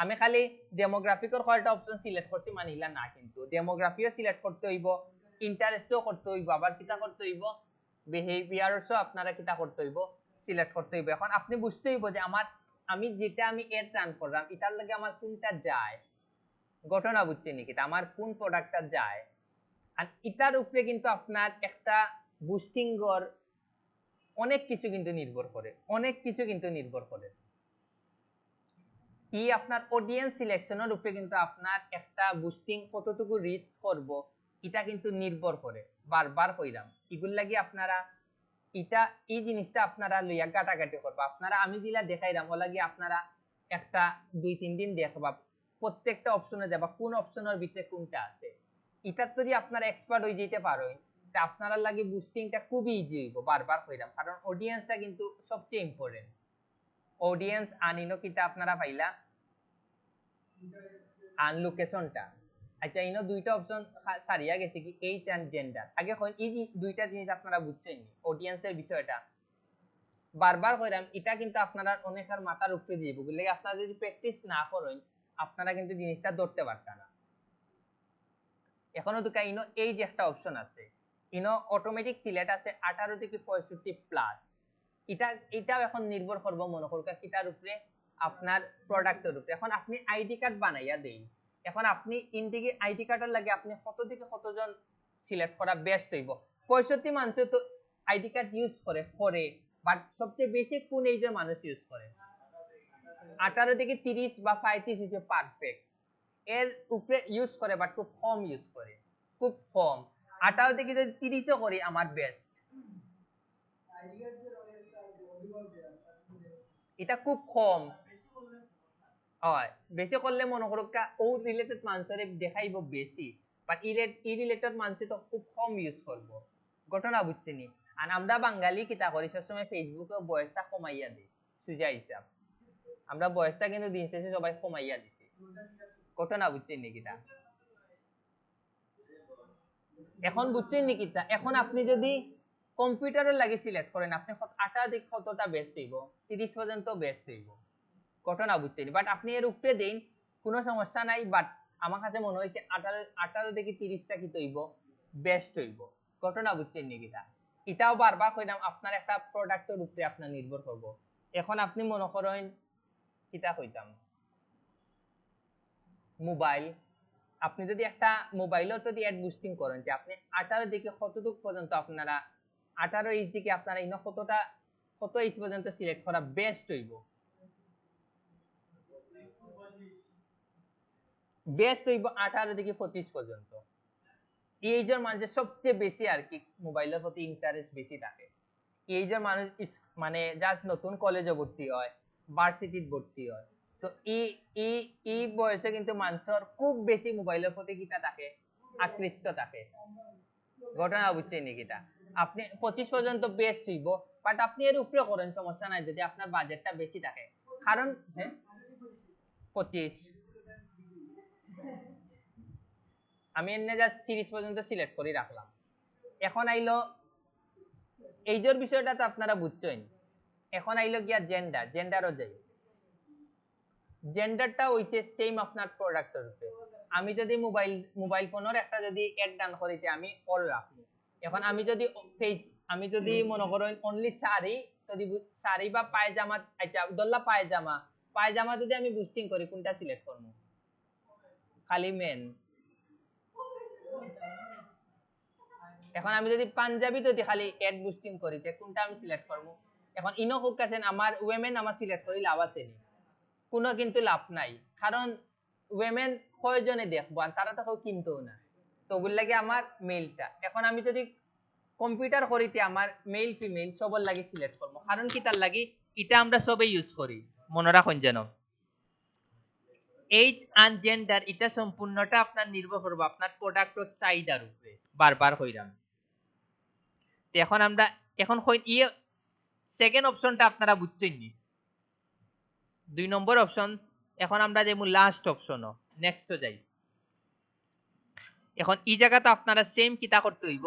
আমি খালি ডেমোগ্রাফিকর কয়টা অপশন সিলেক্ট করছি মানিলা না কিন্তু ডেমোগ্রাফিও সিলেক্ট করতে হইব ইন্টারেস্টও করতে হইব আবার কিটা করতে হইব বিহেভিয়ারসও আপনারা কিটা করতে হইব সিলেক্ট করতে হইব এখন আপনি বুঝতে হইব যে আমি যেটা আমি এড রান করলাম এটার লাগে আমার কোনটা যায় ঘটনা বুঝছেন নাকি আমার কোন প্রোডাক্টটা যায় আর এটার উপরে কিন্তু আপনার একটা বুস্টিংর অনেক কিছু কিন্তু নির্ভর করে ই আপনার অডিয়েন্স সিলেকশনের উপরে কিন্তু আপনার একটা বুস্টিং কতটুকু রিচ করব এটা কিন্তু নির্ভর করে বারবার কইরাম এগুল লাগি আপনারা এটা এই জিনিসটা আপনারা লইয়া গাটাগাটি করবা আপনারা আমি দিলা দেখাইরাম ও লাগি আপনারা একটা 2-3 দিন দেখবা প্রত্যেকটা অপশনে যাবা কোন অপশনের ভিতরে কোনটা আছে এটা যদি আপনারা এক্সপার্ট হয়ে যেতে পারেন তা আপনারা লাগে বুস্টিংটা খুবই ইজি হইব বারবার কইরাম কারণ অডিয়েন্সটা কিন্তু সবচেয়ে ইম্পর্টেন্ট অডিয়েন্স আনিনো কিটা আপনারা পাইলা আন লোকেশনটা আচ্ছা ইনো দুইটা অপশন সারিয়া গেছে কি এইজ এন্ড জেন্ডার আগে এই দুইটা জিনিস আপনারা বুঝছেন অডিয়েন্সের বিষয়টা বারবার কইরাম এটা কিন্তু আপনারা অনেকের মাথার উপরে দিয়ে বলে আপনারা যদি প্র্যাকটিস না করেন আপনারা কিন্তু জিনিসটা ধরতে পারতেন না এখনো তো ইনো এই যে একটা অপশন আছে ইনো অটোমেটিক সিলেক্ট আছে 18 থেকে 65 প্লাস এটাও এখন নির্ভর করব মনে করুক কিটার উপরে আপনার প্রোডাক্টের উপরে এখন আপনি আইডি কার্ড বানাইয়া দেই এখন আপনি ইনদিকে আইডি কার্ডের লাগে আপনি কত থেকে কতজন সিলেক্ট করা বেস্ট হইব 65 মানুষ তো আইডি কার্ড ইউজ করে বাট সবচেয়ে বেশি কোন এইজের মানুষ ইউজ করে 18 থেকে 30 বা 35 হচ্ছে পারফেক্ট এর উপরে ইউজ করে বাট খুব কম ইউজ করে খুব কম 18 থেকে যদি 30ও করি আমার বেস্ট এটা খুব কম হয় বেশি করলে মনে করো ও রিলেটেড মানুষের দেখাইব বেশি বাট ই রিলেটেড মানুষ তো খুব কম ইউজ করব ঘটনা বুঝছেনি আর আমরা বাঙালি কিতা করি সবসময় ফেসবুকে বয়সটা কমাইয়া দিই সুজা হিসাব আমরা বয়সটা কিন্তু দিন শেষে সবাই কমাইয়া দিছি, ঘটনা বুঝছেন নিকিতা? এখন বুঝছেন নিকিতা? এখন আপনি যদি কম্পিউটারের লাগে সিলেক্ট করেন, আপনি 18 দিক কতটা বেস্ট হইব, 30 পর্যন্ত বেস্ট হইব, ঘটনা বুঝছেন? বাট আপনি এর উপরে দেন, কোনো সমস্যা নাই, বাট আমার কাছে মনে হয়েছে 18 থেকে 30টা কি হইব, বেস্ট হইব, ঘটনা বুঝছেন নিকিতা? এটাও বারবার কইলাম, আপনার একটা প্রোডাক্টের উপরে আপনার নির্ভর করব। এখন আপনি মনে করেন কিতা কইতাম, মোবাইল, আপনি যদি একটা মোবাইলের যদি অ্যাড বুস্টিং করেন যে আপনি 18 দিকে কতটুকু পর্যন্ত আপনারা 18 এইচ দিকে আপনারা ইনো কতটা কত এইচ পর্যন্ত সিলেক্ট করা বেস্ট হইব, বেস্ট হইব 18 থেকে 25 পর্যন্ত। এই যে মানুষের সবচেয়ে বেশি আর কি মোবাইলের প্রতি ইন্টারেস্ট বেশি থাকে, এই যে মানুষ মানে জাস্ট নতুন কলেজে ভর্তি হয়, ভার্সিটিতে ভর্তি হয়, তো এই এই এই বয়সে কিন্তু মানুষের খুব বেশি মোবাইলের প্রতি কিটা থাকে, আকৃষ্ট থাকে, ঘটনা বুঝছেন নিকিটা? আপনি 25 পর্যন্ত বেস্ট হইব, বাট আপনি এর উপরে করেন, সমস্যা নাই যদি আপনার বাজেটটা বেশি থাকে। কারণ হ্যাঁ 25, আমি এনে জাস্ট 30 পর্যন্ত সিলেক্ট করে রাখলাম। এখন আইলো এইজোর বিষয়টা তো আপনারা বুঝছেন। এখন আইলো গিয়া জেন্ডার, জেন্ডারও যাই, জেন্ডারটা হইছে সেম আপনার প্রোডাক্টের উপরে। আমি যদি মোবাইল ফোনের একটা যদি অ্যাড ডান করিতে আমি অল রাখবো, এখন আমি যদি পেজ, আমি যদি মনে করেন অনলি শাড়ি, যদি শাড়ি বা পায়জামা, আচ্ছা দল্লা পায়জামা, পায়জামা যদি আমি বুস্টিং করি কোনটা সিলেক্ট করব, খালি মেন। এখন আমি যদি পাঞ্জাবি যদি খালি অ্যাড বুস্টিং করি তে কোনটা আমি সিলেক্ট করব? এখন ইনো হোক আছেন আমার ওয়েমেন, আমার সিলেক্ট করি লাভ আছে নি? কোনো কিন্তু লাভ নাই, কারণ ওয়েমেন কয়জনে দেখবো আর তারা তো কেউ কিনতেও না, তো ওগুলো লাগে আমার মেলটা। এখন আমি যদি কম্পিউটার করিতে আমার মেল ফিমেল সবর লাগে সিলেক্ট করবো, কারণ কি তার লাগে এটা আমরা সবে ইউজ করি, মনে রাখুন যেন এইজ এন্ড জেন্ডার এটা সম্পূর্ণটা আপনার নির্ভর করবে আপনার প্রোডাক্টের চাহিদার উপরে, বারবার কইরাম। তো এখন আমরা এখন ইয়ে সেকেন্ড অপশনটা আপনারা বুঝছেন নি, 2 নম্বর অপশন। এখন আমরা যেমন লাস্ট অপশন নেক্সট যাই। এখন এই জায়গাতে আপনারা সেম কিতা করতে হইব,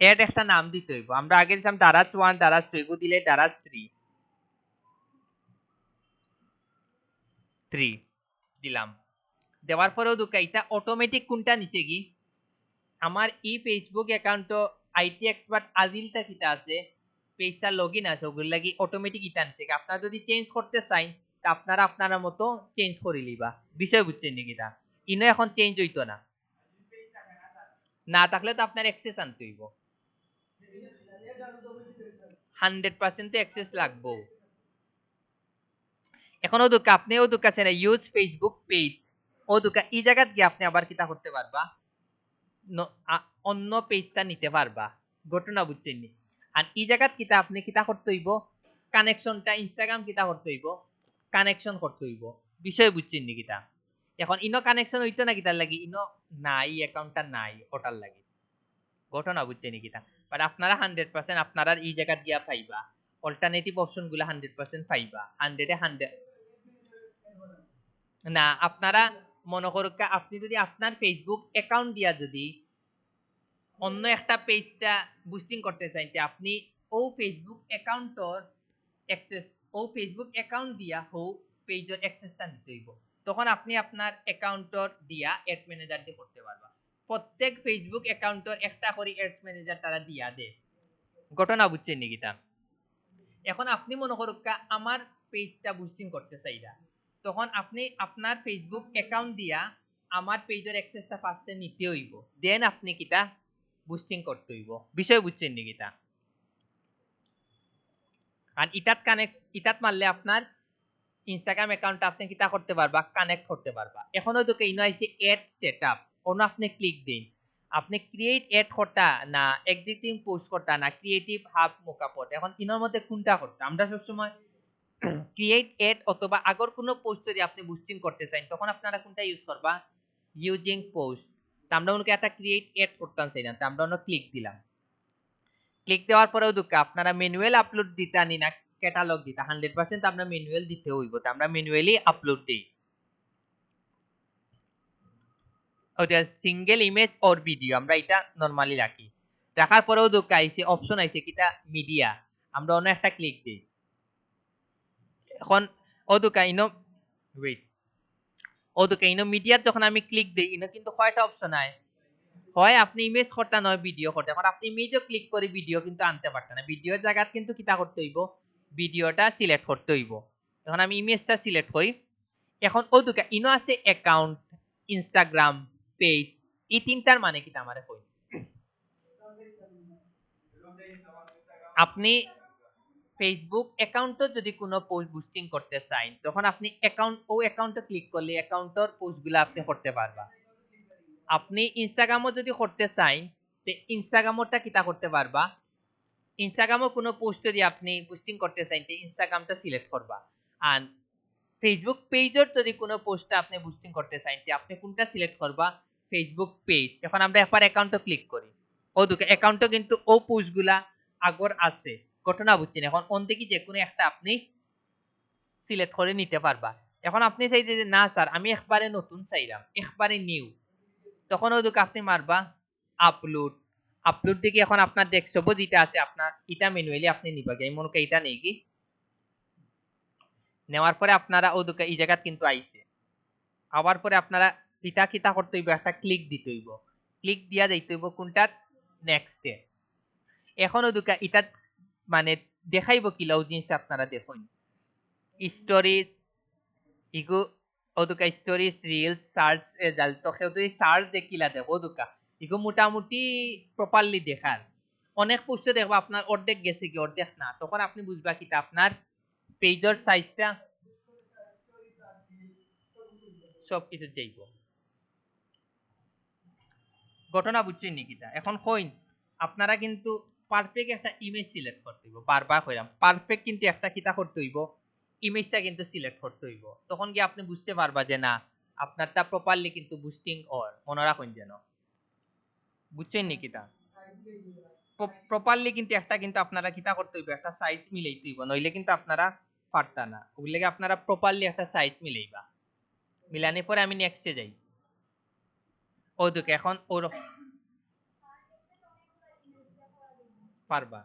এড একটা নাম দিতে হইব। আমরা আগে দিলাম দারাজ 1 দারাজ 2, এগু দিলে দারাজ 3 দিলাম। দেওয়ার পরেও দুকা এটা অটোমেটিক কোনটা নিছে কি আমার ই ফেসবুক অ্যাকাউন্ট আইটি এক্সপার্ট আদিলটা কিতা আছে, পেজটা লগইন আছে, ওগুলো লাগি অটোমেটিক ইটা নিছে। আপনারা যদি চেঞ্জ করতে চাই তা আপনারা আপনার মতো চেঞ্জ করে লিবা, বিষয় বুঝছেন নি কিটা? ইনো এখন চেঞ্জ হইতো না, না থাকলে তো আপনার অ্যাক্সেস আনতে হইব, 100% অ্যাক্সেস লাগবো। এখন ও দুকা আপনি ও দুকা আছে না ইউজ ফেসবুক পেজ, ও দুকা এই জায়গাত গিয়ে আপনি আবার কিতা করতে পারবা, অন্য পেজটা নিতে পারবা, ঘটনা বুঝছেন নি? আর এই জায়গাত কিতা আপনি কিতা করতে হইব, কানেকশনটা ইনস্টাগ্রাম কিতা করতে হইব, কানেকশন করতে হইব, বিষয় বুঝছেন নি কিতা? এখন ইনো কানেকশন হইতো না কিতার লাগি, ইনো নাই অ্যাকাউন্টটা নাই ওটার লাগি, ঘটনা বুঝছেন নি কিতা? বাট আপনারা 100% আপনারা এই জায়গাত গিয়া পাইবা, অল্টারনেটিভ অপশন গুলা 100% পাইবা, 100 এ 100 না। আপনারা মনে করুক আপনি যদি আপনার ফেসবুক অ্যাকাউন্ট দিয়া যদি অন্য একটা পেজটা বুস্টিং করতে চাইতে আপনি ও ফেসবুক অ্যাকাউন্টর অ্যাক্সেস, ও ফেসবুক অ্যাকাউন্ট দিয়া হো পেজের অ্যাক্সেসটা নিতে হইব, তখন আপনি আপনার অ্যাকাউন্টর দিয়া অ্যাড ম্যানেজার দিয়ে করতে পারবা। প্রত্যেক ফেসবুক অ্যাকাউন্টর একটা করে অ্যাডস ম্যানেজার তারা দিয়া দেয়, ঘটনা বুঝছেন নাকি তা? এখন আপনি মনে করুক আমার পেজটা বুস্টিং করতে চাইরা, তখন আপনি আপনার ফেসবুক অ্যাকাউন্ট দিয়া আমার পেজের অ্যাক্সেসটা ফার্স্টে নিতে হইব, দেন আপনি কিটা বুস্টিং করতে হইব, বিষয় বুঝছেন নাকি তা? আর ইটাত কানেক্ট, ইটাত মারলে আপনার ইনস্টাগ্রাম অ্যাকাউন্টটা আপনি কিটা করতে পারবা, কানেক্ট করতে পারবা। এখনো তো ইনো আইছে এড সেটআপ, ওনো আপনি ক্লিক দিন, আপনি ক্রিয়েট এড করতা না এক্সিস্টিং পোস্ট করতা না ক্রিয়েটিভ হাব মোকাপট, এখন ইনোর মধ্যে কোনটা করতে? আমরা সব সময় ক্রিয়েট এড অথবা আগর কোনো পোস্ট যদি আপনি বুস্টিং করতে চান তখন আপনারা কোনটা ইউজ করবা, ইউজিং পোস্ট। তো আমরা ওনাকে একটা ক্রিয়েট এড করতাম চাইলাম, তো আমরা ওনো ক্লিক দিলাম, ক্লিক দেওয়ার পরেও দুঃখ আপনারা ম্যানুয়াল আপলোড দিতে আনি না, ক্যাটালগ দিতে 100% আমরা ম্যানুয়াল দিতে হইব, তো আমরা ম্যানুয়ালি আপলোড দেই। ওটা সিঙ্গেল ইমেজ অর ভিডিও আমরা এটা নরমালি রাখি। রাখার পরেও দুঃখ আইছে অপশন আইছে কিটা মিডিয়া, আমরা অন্য একটা ক্লিক দিই। এখন ও দুঃখ ইনো ওয়েট, ও দুঃখ ইনো মিডিয়াত যখন আমি ক্লিক দিই ইনো কিন্তু কয়টা অপশন আয়, হয় আপনি ইমেজ করতে নয় ভিডিও করতে। এখন আপনি ইমেজও ক্লিক করে ভিডিও কিন্তু আনতে পারতেন না, ভিডিওর জায়গাত কিন্তু কিটা করতে হইব, ভিডিওটা সিলেক্ট করতে হইব। এখন আমি ইমেজটা সিলেক্ট করি। এখন ও দুঃখ ইনো আছে অ্যাকাউন্ট, ইনস্টাগ্রাম পেজ, এই তিনটার মানে কিটা আমারে কই। আপনি ফেসবুক অ্যাকাউন্টে যদি কোনো পোস্ট বুস্টিং করতে চান তখন আপনি অ্যাকাউন্টে ক্লিক করলে অ্যাকাউন্টের পোস্টগুলো আপনি করতে পারবা। আপনি ইনস্টাগ্রামও যদি করতে চান তে ইনস্টাগ্রামটা কিটা করতে পারবা, ইনস্টাগ্রামও কোনো পোস্ট যদি আপনি বুস্টিং করতে চান তে ইনস্টাগ্রামটা সিলেক্ট করবা। আর ফেসবুক পেজের যদি কোনো পোস্ট আপনি বুস্টিং করতে চান তে আপনি কোনটা সিলেক্ট করবা, ফেসবুক পেজ। এখন আমরা একবার অ্যাকাউন্টে ক্লিক করি, ও দুটো অ্যাকাউন্টে কিন্তু ও পোস্টগুলা আগর আছে, ঘটনা বুঝছেন। এখন অন থেকে যে কোনো একটা আপনি সিলেক্ট করে নিতে পারবা। এখন আপনি চাইতে যে না স্যার আমি একবারে নতুন চাইলাম, একবারে নিউ, তখন ও দুটো আপনি মারবা আপলোড। আপলোড দিকে এখন আপনার দেখছো যেটা আছে আপনার এটা ম্যানুয়ালি আপনি নিবা, এই মনে করি এটা নেই কি নেওয়ার পরে আপনারা ও দুটো এই জায়গা কিন্তু আইছে। আবার পরে আপনারা এটা কিতা করতে হইব, একটা ক্লিক দিতে হইব, ক্লিক দিয়া যাইতে হইব কোনটা নেক্সটে। এখনো দুকা এটা মানে দেখাইব কি লাউ জিনিস আপনারা দেখুন, স্টোরিজ ইগো ও দুকা স্টোরিজ রিলস সার্চ রেজাল্ট, তো কেউ যদি সার্চ দেখিলা দেখো দুকা ইগো মোটামুটি প্রপারলি দেখার। অনেক পোস্টে দেখবা আপনার অর্ধেক গেছে কি অর্ধেক না, তখন আপনি বুঝবা কিটা আপনার পেজের সাইজটা সবকিছু যাইব। ঘটনা বুঝছেন নিকিটা। এখন কইন আপনারা কিন্তু পারফেক্ট একটা ইমেজ সিলেক্ট করতে হইব, বারবার কইলাম পারফেক্ট কিন্তু একটা কিতা করতে হইব, ইমেজটা কিন্তু সিলেক্ট করতে হইব। তখন কি আপনি বুঝতে পারবা যে না আপনারটা প্রপারলি কিন্তু বুস্টিং অর, মনে রাখুন যেন, বুঝছেন নিকিটা। প্রপারলি কিন্তু একটা কিন্তু আপনারা কিতা করতে হইব, একটা সাইজ মিলাইতে হইব, নইলে কিন্তু আপনারা পারতা না। ওগুলোকে আপনারা প্রপারলি একটা সাইজ মিলাইবা, মিলানোর পরে আমি নেক্সটে যাই। ও দেখো এখন ওর পারবা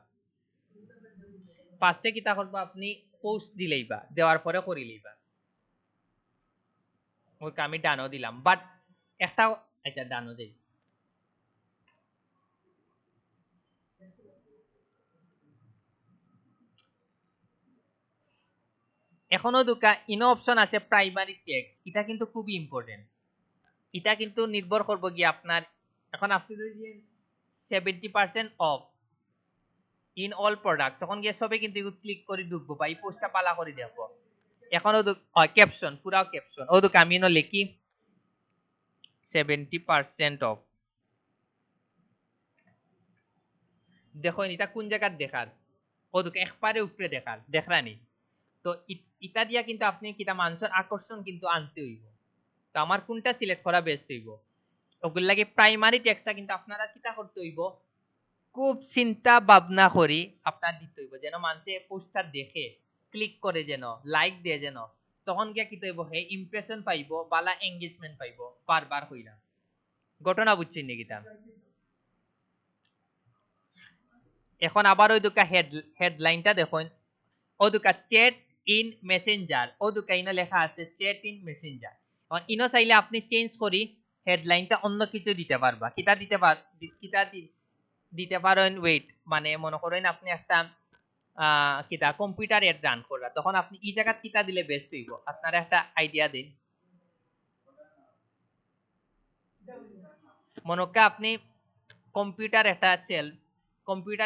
ফার্স্টে কিতা করবো আপনি পোস্ট দিলেইবা, দেওয়ার পরে করিলেইবা। ওই আমি ডানও দিলাম, বাট একটা আচ্ছা ডানও দেই। এখনো দুকা ইনো অপশন আছে প্রাইমারি টেক্সট, এটা কিন্তু খুবই ইম্পর্টেন্ট। এটা কিন্তু নির্ভর করবো কি আপনার, এখন আপনি যদি 70% অফ ইন অল প্রোডাক্টস, তখন গিয়ে সবে কিন্তু ক্লিক করে ঢুকবো বা এই পোস্টটা পালা করে দেখবো। এখনো ক্যাপশন পুরা ক্যাপশন ও দুকা আমি লিখি 70% অফ। দেখো এটা কোন জায়গার দেখার, ও দুকা একবারে উপরে দেখার দেখরানি। তো ইটা দিয়া কিন্তু আপনি কিটা মানুষের আকর্ষণ কিন্তু আনতে হইব। তো আমার কোনটা সিলেক্ট করা বেস্ট হইব, ওগুলো লাগে প্রাইমারি টেক্সটটা কিন্তু আপনারা কিটা করতে হইব, খুব চিন্তা ভাবনা করি আপনার দিতে হইব, যেন মানুষে পোস্টটা দেখে ক্লিক করে যেন লাইক দিয়ে যেন, তখন গিয়া কিতে হইব হে ইমপ্রেশন পাইব, বালা এঙ্গেজমেন্ট পাইব বারবার হইরা। ঘটনা বুঝছেন নাকি তা। এখন আবার ওই দুকা হেডলাইনটা দেখুন, ও দুকা চ্যাট ইন মেসেঞ্জার, ও দুকা ইনো লেখা আছে চ্যাট ইন মেসেঞ্জার। এখন ইনো চাইলে আপনি চেঞ্জ করি হেডলাইনটা অন্য কিছু দিতে পারবা, কিতা দিতে পারেন ওয়েট, মানে মনে করেন আপনি একটা কিতা কম্পিউটার এড রান করা, তখন আপনি এই জায়গা কিতা দিলে বেস্ট হইব, আপনারা একটা আইডিয়া দিন। মনে করেন আপনি কম্পিউটার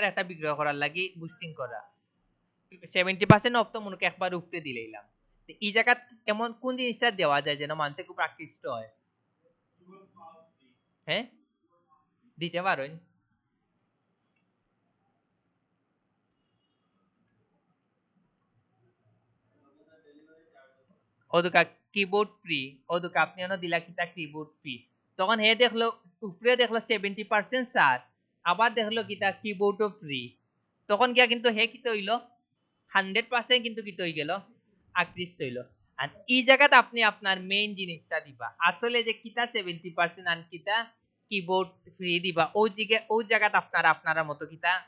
একটা বিক্রয় করার লাগি বুস্টিং করা, 70% অফ তো মনে করেন একবার উপরে দিলাম, এই জায়গা এমন কোন জিনিসটা দেওয়া যায় যেন মানুষের খুব আকৃষ্ট হয়। হ্যাঁ দিতে পারেন, ওদুকা কিবোর্ড ফ্রি, ওদুকা আপনি এনে দিলা কিতা কিবোর্ড ফ্রি, তখন হে দেখলো উপরে দেখলো 70% স্যার, আবার দেখলো কিতা কিবোর্ডও ফ্রি, তখন গিয়া কিন্তু হে কিতে হইলো 100% কিন্তু কি হয়ে গেল আকৃষ্ট হইল। আর এই জায়গাতে আপনি আপনার মেইন জিনিসটা দিবা আসলে যে কিতা 70% আর কিতা কিবোর্ড ফ্রি দিবা ওই জায়গাতে আপনারা মতো কিতা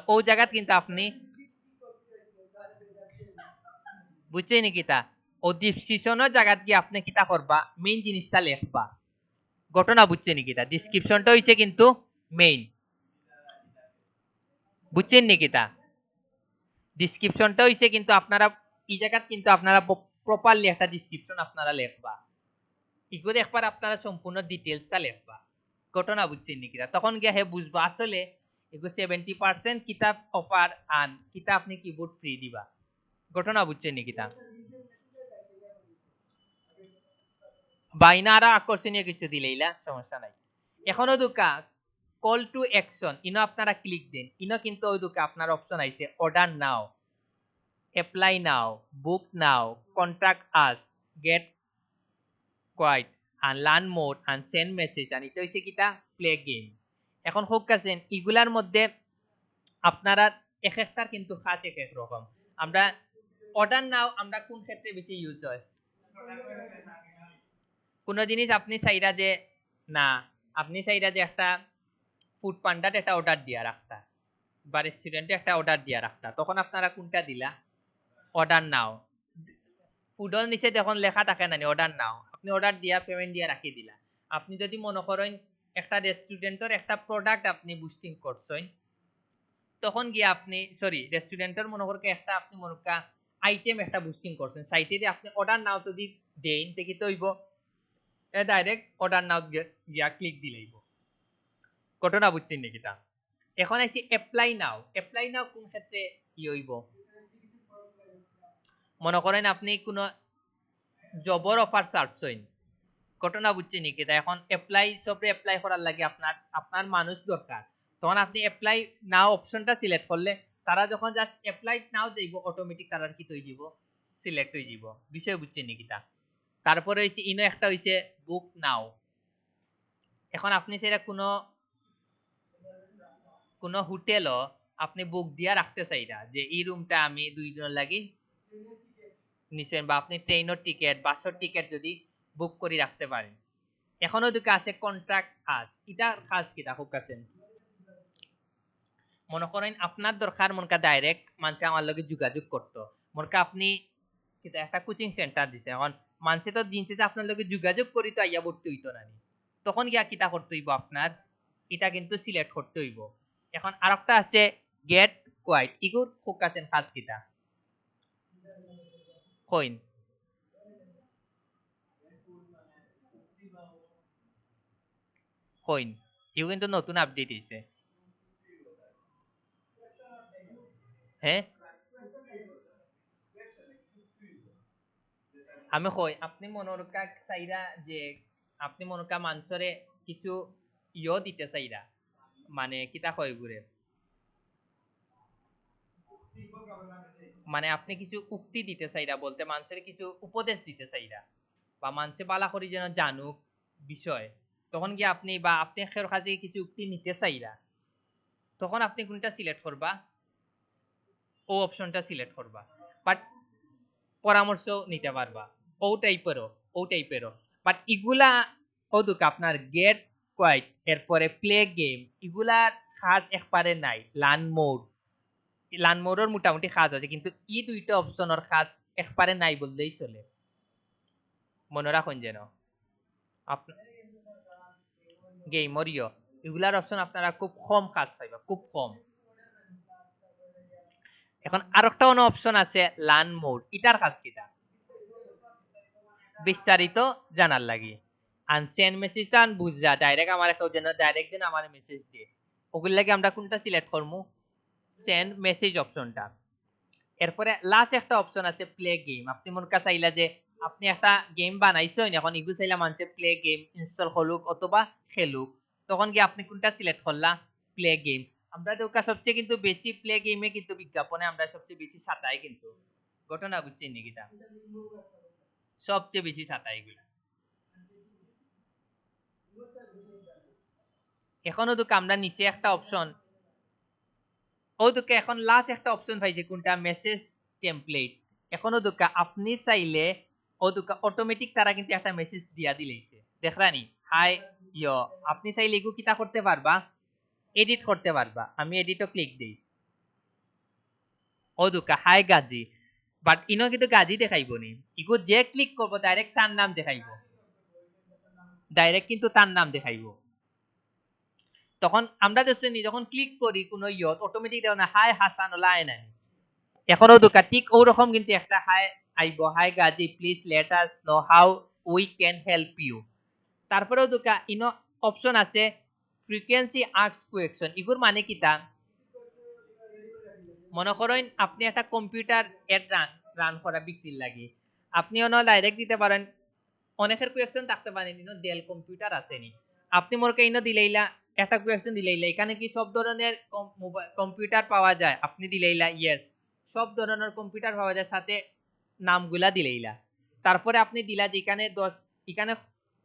ওই জায়গাত কিন্তু আপনি বুঝছেন কিতা ও ডিসক্রিপশনের জায়গাত গিয়ে আপনি কিতা করবা মেইন জিনিসটা লেখবা ঘটনা বুঝছেন কিতা ডিসক্রিপশনটা হইছে কিন্তু মেইন বুঝছেন নি কিতা ডিসক্রিপশনটা হইছে কিন্তু আপনারা এই জায়গাত কিন্তু আপনারা প্রপারলি একটা ডিসক্রিপশন আপনারা লেখবা ইগো একবার আপনারা সম্পূর্ণ ডিটেইলসটা লেখবা ঘটনা বুঝছেন নি কিতা তখন গিয়ে হে বুঝবা আসলে এগো 70% কিতাব অফার আন কিতা আপনি কিবোর্ড ফ্রি দিবা ঘটনা বুঝছেন নি কিতা বাইনারা আকর্ষণীয় কিছু দিলেইলা সমস্যা নাই এখনো দুকা কল টু অ্যাকশন ইনো আপনারা ক্লিক দেন ইনো কিন্তু ওই দুকা আপনার অপশন আইছে অর্ডার নাও অ্যাপ্লাই নাও বুক নাও কন্ট্যাক্ট আস গেট কোয়াইট আর লার্ন মোর আর সেন্ড মেসেজ আর এটা হইছে কিটা প্লে গেম এখন হোক কাছেন ইগুলার মধ্যে আপনারা এক একটার কিন্তু কাজ এক এক রকম আমরা অর্ডার নাও আমরা কোন ক্ষেত্রে বেশি ইউজ হয় কোন জিনিস আপনি চাইরা যে না আপনি চাইরা যে একটা ফুড পান্ডার একটা অর্ডার দিয়া রাখতা বা রেস্টুরেন্টে একটা অর্ডার দিয়া রাখতা তখন আপনারা কোনটা দিলা অর্ডার নাও ফুডর নিচে যখন লেখা থাকে না অর্ডার নাও আপনি অর্ডার দিয়া পেমেন্ট দিয়া রাখি দিলা আপনি যদি মনে করেন একটা রেস্টুরেন্টের একটা প্রোডাক্ট আপনি বুস্টিং করছেন তখন গিয়ে আপনি সরি রেস্টুরেন্টের মনে করকে একটা আপনি মনে কা আইটেম একটা বুস্টিং করছেন সাইটে দিয়ে আপনি অর্ডার নাও তো দেন দেখি তো হইব ডাইরেক্ট অর্ডার নাও গিয়া ক্লিক দিলেইব ঘটনা বুঝছেন নাকি তা এখন আইসি অ্যাপ্লাই নাও কোন ক্ষেত্রে কি হইব মনে করেন আপনি কোনো জবর অফার চাচ্ছেন ঘটনা বুঝছেন নাকি তা এখন অ্যাপ্লাই করার লাগে আপনার মানুষ দরকার তখন আপনি অ্যাপ্লাই নাও অপশনটা সিলেক্ট করলে তারা যখন জাস্ট অ্যাপ্লাই নাও দেব অটোমেটিক তারা কি হয়ে যাব সিলেক্ট হয়ে যাব বিষয় বুঝছেন নাকি তা তারপরে হইছে ইনো একটা হইছে বুক নাও এখন আপনি সেটা কোনো হোটেলও আপনি বুক দিয়া রাখতে চাইরা যে এই রুমটা আমি 2 দিনের লাগি নিছেন বা আপনি ট্রেনের টিকেট বাসের টিকেট যদি বুক করে রাখতে পারেন এখনো দুটো আছে কন্ট্রাক্ট আস এটা কাজ কিটা হোক আছেন মনে করেন আপনার দরকার মনকা ডাইরেক্ট মানুষ আমার লগে যোগাযোগ করতো মনকা আপনি কিটা একটা কোচিং সেন্টার দিছে এখন মানুষে তো দিনছে যে আপনার লগে যোগাযোগ করি তো আইয়া ভর্তি হইতো না তখন গিয়া কিটা করতে হইব আপনার এটা কিন্তু সিলেক্ট করতে হইব এখন আরেকটা আছে গেট কোয়াইট ইগুর হোক আছেন কাজ কিটা কইন কইন ইউ কিন্তু নতুন আপডেট হইছে হ্যাঁ আমি কই আপনি মনোরকা চাইরা যে আপনি মনোকা মানুষরে কিছু দিতে চাইরা মানে কিতা কয় ঘুরে মানে আপনি কিছু উক্তি দিতে চাইরা বলতে মানুষের কিছু উপদেশ দিতে চাইরা বা মানুষে বালা করি যেন জানুক বিষয় তখন কি আপনি বা আপনি কাছে কিছু উক্তি নিতে চাইরা তখন আপনি কোনটা সিলেক্ট করবা ও অপশনটা সিলেক্ট করবা বাট পরামর্শ নিতে পারবা ও টাইপেরও বাট ইগুলা ওদুক আপনার গেট কোয়াইট এরপরে প্লে গেম ইগুলার কাজ একবারে নাই লার্ন মোডের মোটামুটি কাজ আছে কিন্তু ই দুইটা অপশনের কাজ একবারে নাই বললেই চলে মনে রাখুন যেন গেমরিও এগুলার অপশন আপনারা খুব কম কাজ পাইবা খুব কম এখন আরেকটা অন্য অপশন আছে লার্ন মোড এটার কাজ কিটা বিস্তারিত জানার লাগি আনসেন্ড মেসেজটা বুঝা ডাইরেক্ট আমার একটা যেন ডাইরেক্ট যেন আমার মেসেজ দিয়ে ওগুলো লাগে আমরা কোনটা সিলেক্ট করবো সেন্ড মেসেজ অপশনটা এরপরে লাস্ট একটা অপশন আছে প্লে গেম আপনি মন কাছে চাইলা যে আপনি একটা গেম বানাইছেন এখন ইগু চাইলা মানুষে প্লে গেম ইনস্টল করুক অথবা খেলুক তখন কি আপনি কোনটা সিলেক্ট করলা প্লে গেম আমরা দোকা সবচেয়ে কিন্তু বেশি প্লে গেমে কিন্তু বিজ্ঞাপনে আমরা সবচেয়ে বেশি সাতাই কিন্তু ঘটনা বুঝছেন নাকিটা সবচেয়ে বেশি সাতাই এগুলা এখনো তো আমরা নিচে একটা অপশন ও দুকা এখন লাস্ট একটা অপশন পাইছে কোনটা মেসেজ টেমপ্লেট এখনো দুকা আপনি চাইলে ও দুকা অটোমেটিক তারা কিন্তু একটা মেসেজ দিয়া দিলেইছে দেখরানি হাই ইয়ো আপনি চাইলে এগু কিতা করতে পারবা এডিট করতে পারবা আমি এডিটও ক্লিক দেই ও দুকা হাই গাজি বাট ইনো কিন্তু গাজি দেখাইবো নি ইগু যে ক্লিক করবো ডাইরেক্ট তার নাম দেখাইবো ডাইরেক্ট কিন্তু তার নাম দেখাইবো তখন আমরা দেখছি যখন ক্লিক করি কোন ইয়ত অটোমেটিক দেও না হাই হাসান ওলাই নাই এখনো দুকা ঠিক ওরকম কিন্তু একটা হাই আইবো hi Gazi please let us know how we can help you তারপরেও দুকা ইনো অপশন আছে ফ্রিকোয়েন্সি আস্ক কোয়েকশন ইগুর মানে কিতা মনে করেন আপনি একটা কম্পিউটার এড রান করা বিক্রির লাগে আপনি অন্য ডাইরেক্ট দিতে পারেন অনেকের কোয়েকশন থাকতে পারেন ইনো ডেল কম্পিউটার আসেনি আপনি মোরকে ইনো দিলেইলা একটা কোয়েকশন দিলেইলা এখানে কি সব ধরনের কম্পিউটার পাওয়া যায় আপনি দিলেইলা ইয়েস সব ধরনের কম্পিউটার পাওয়া যায় সাথে নামগুলা দিলেইলা তারপরে আপনি দিলা যে এখানে 10 এখানে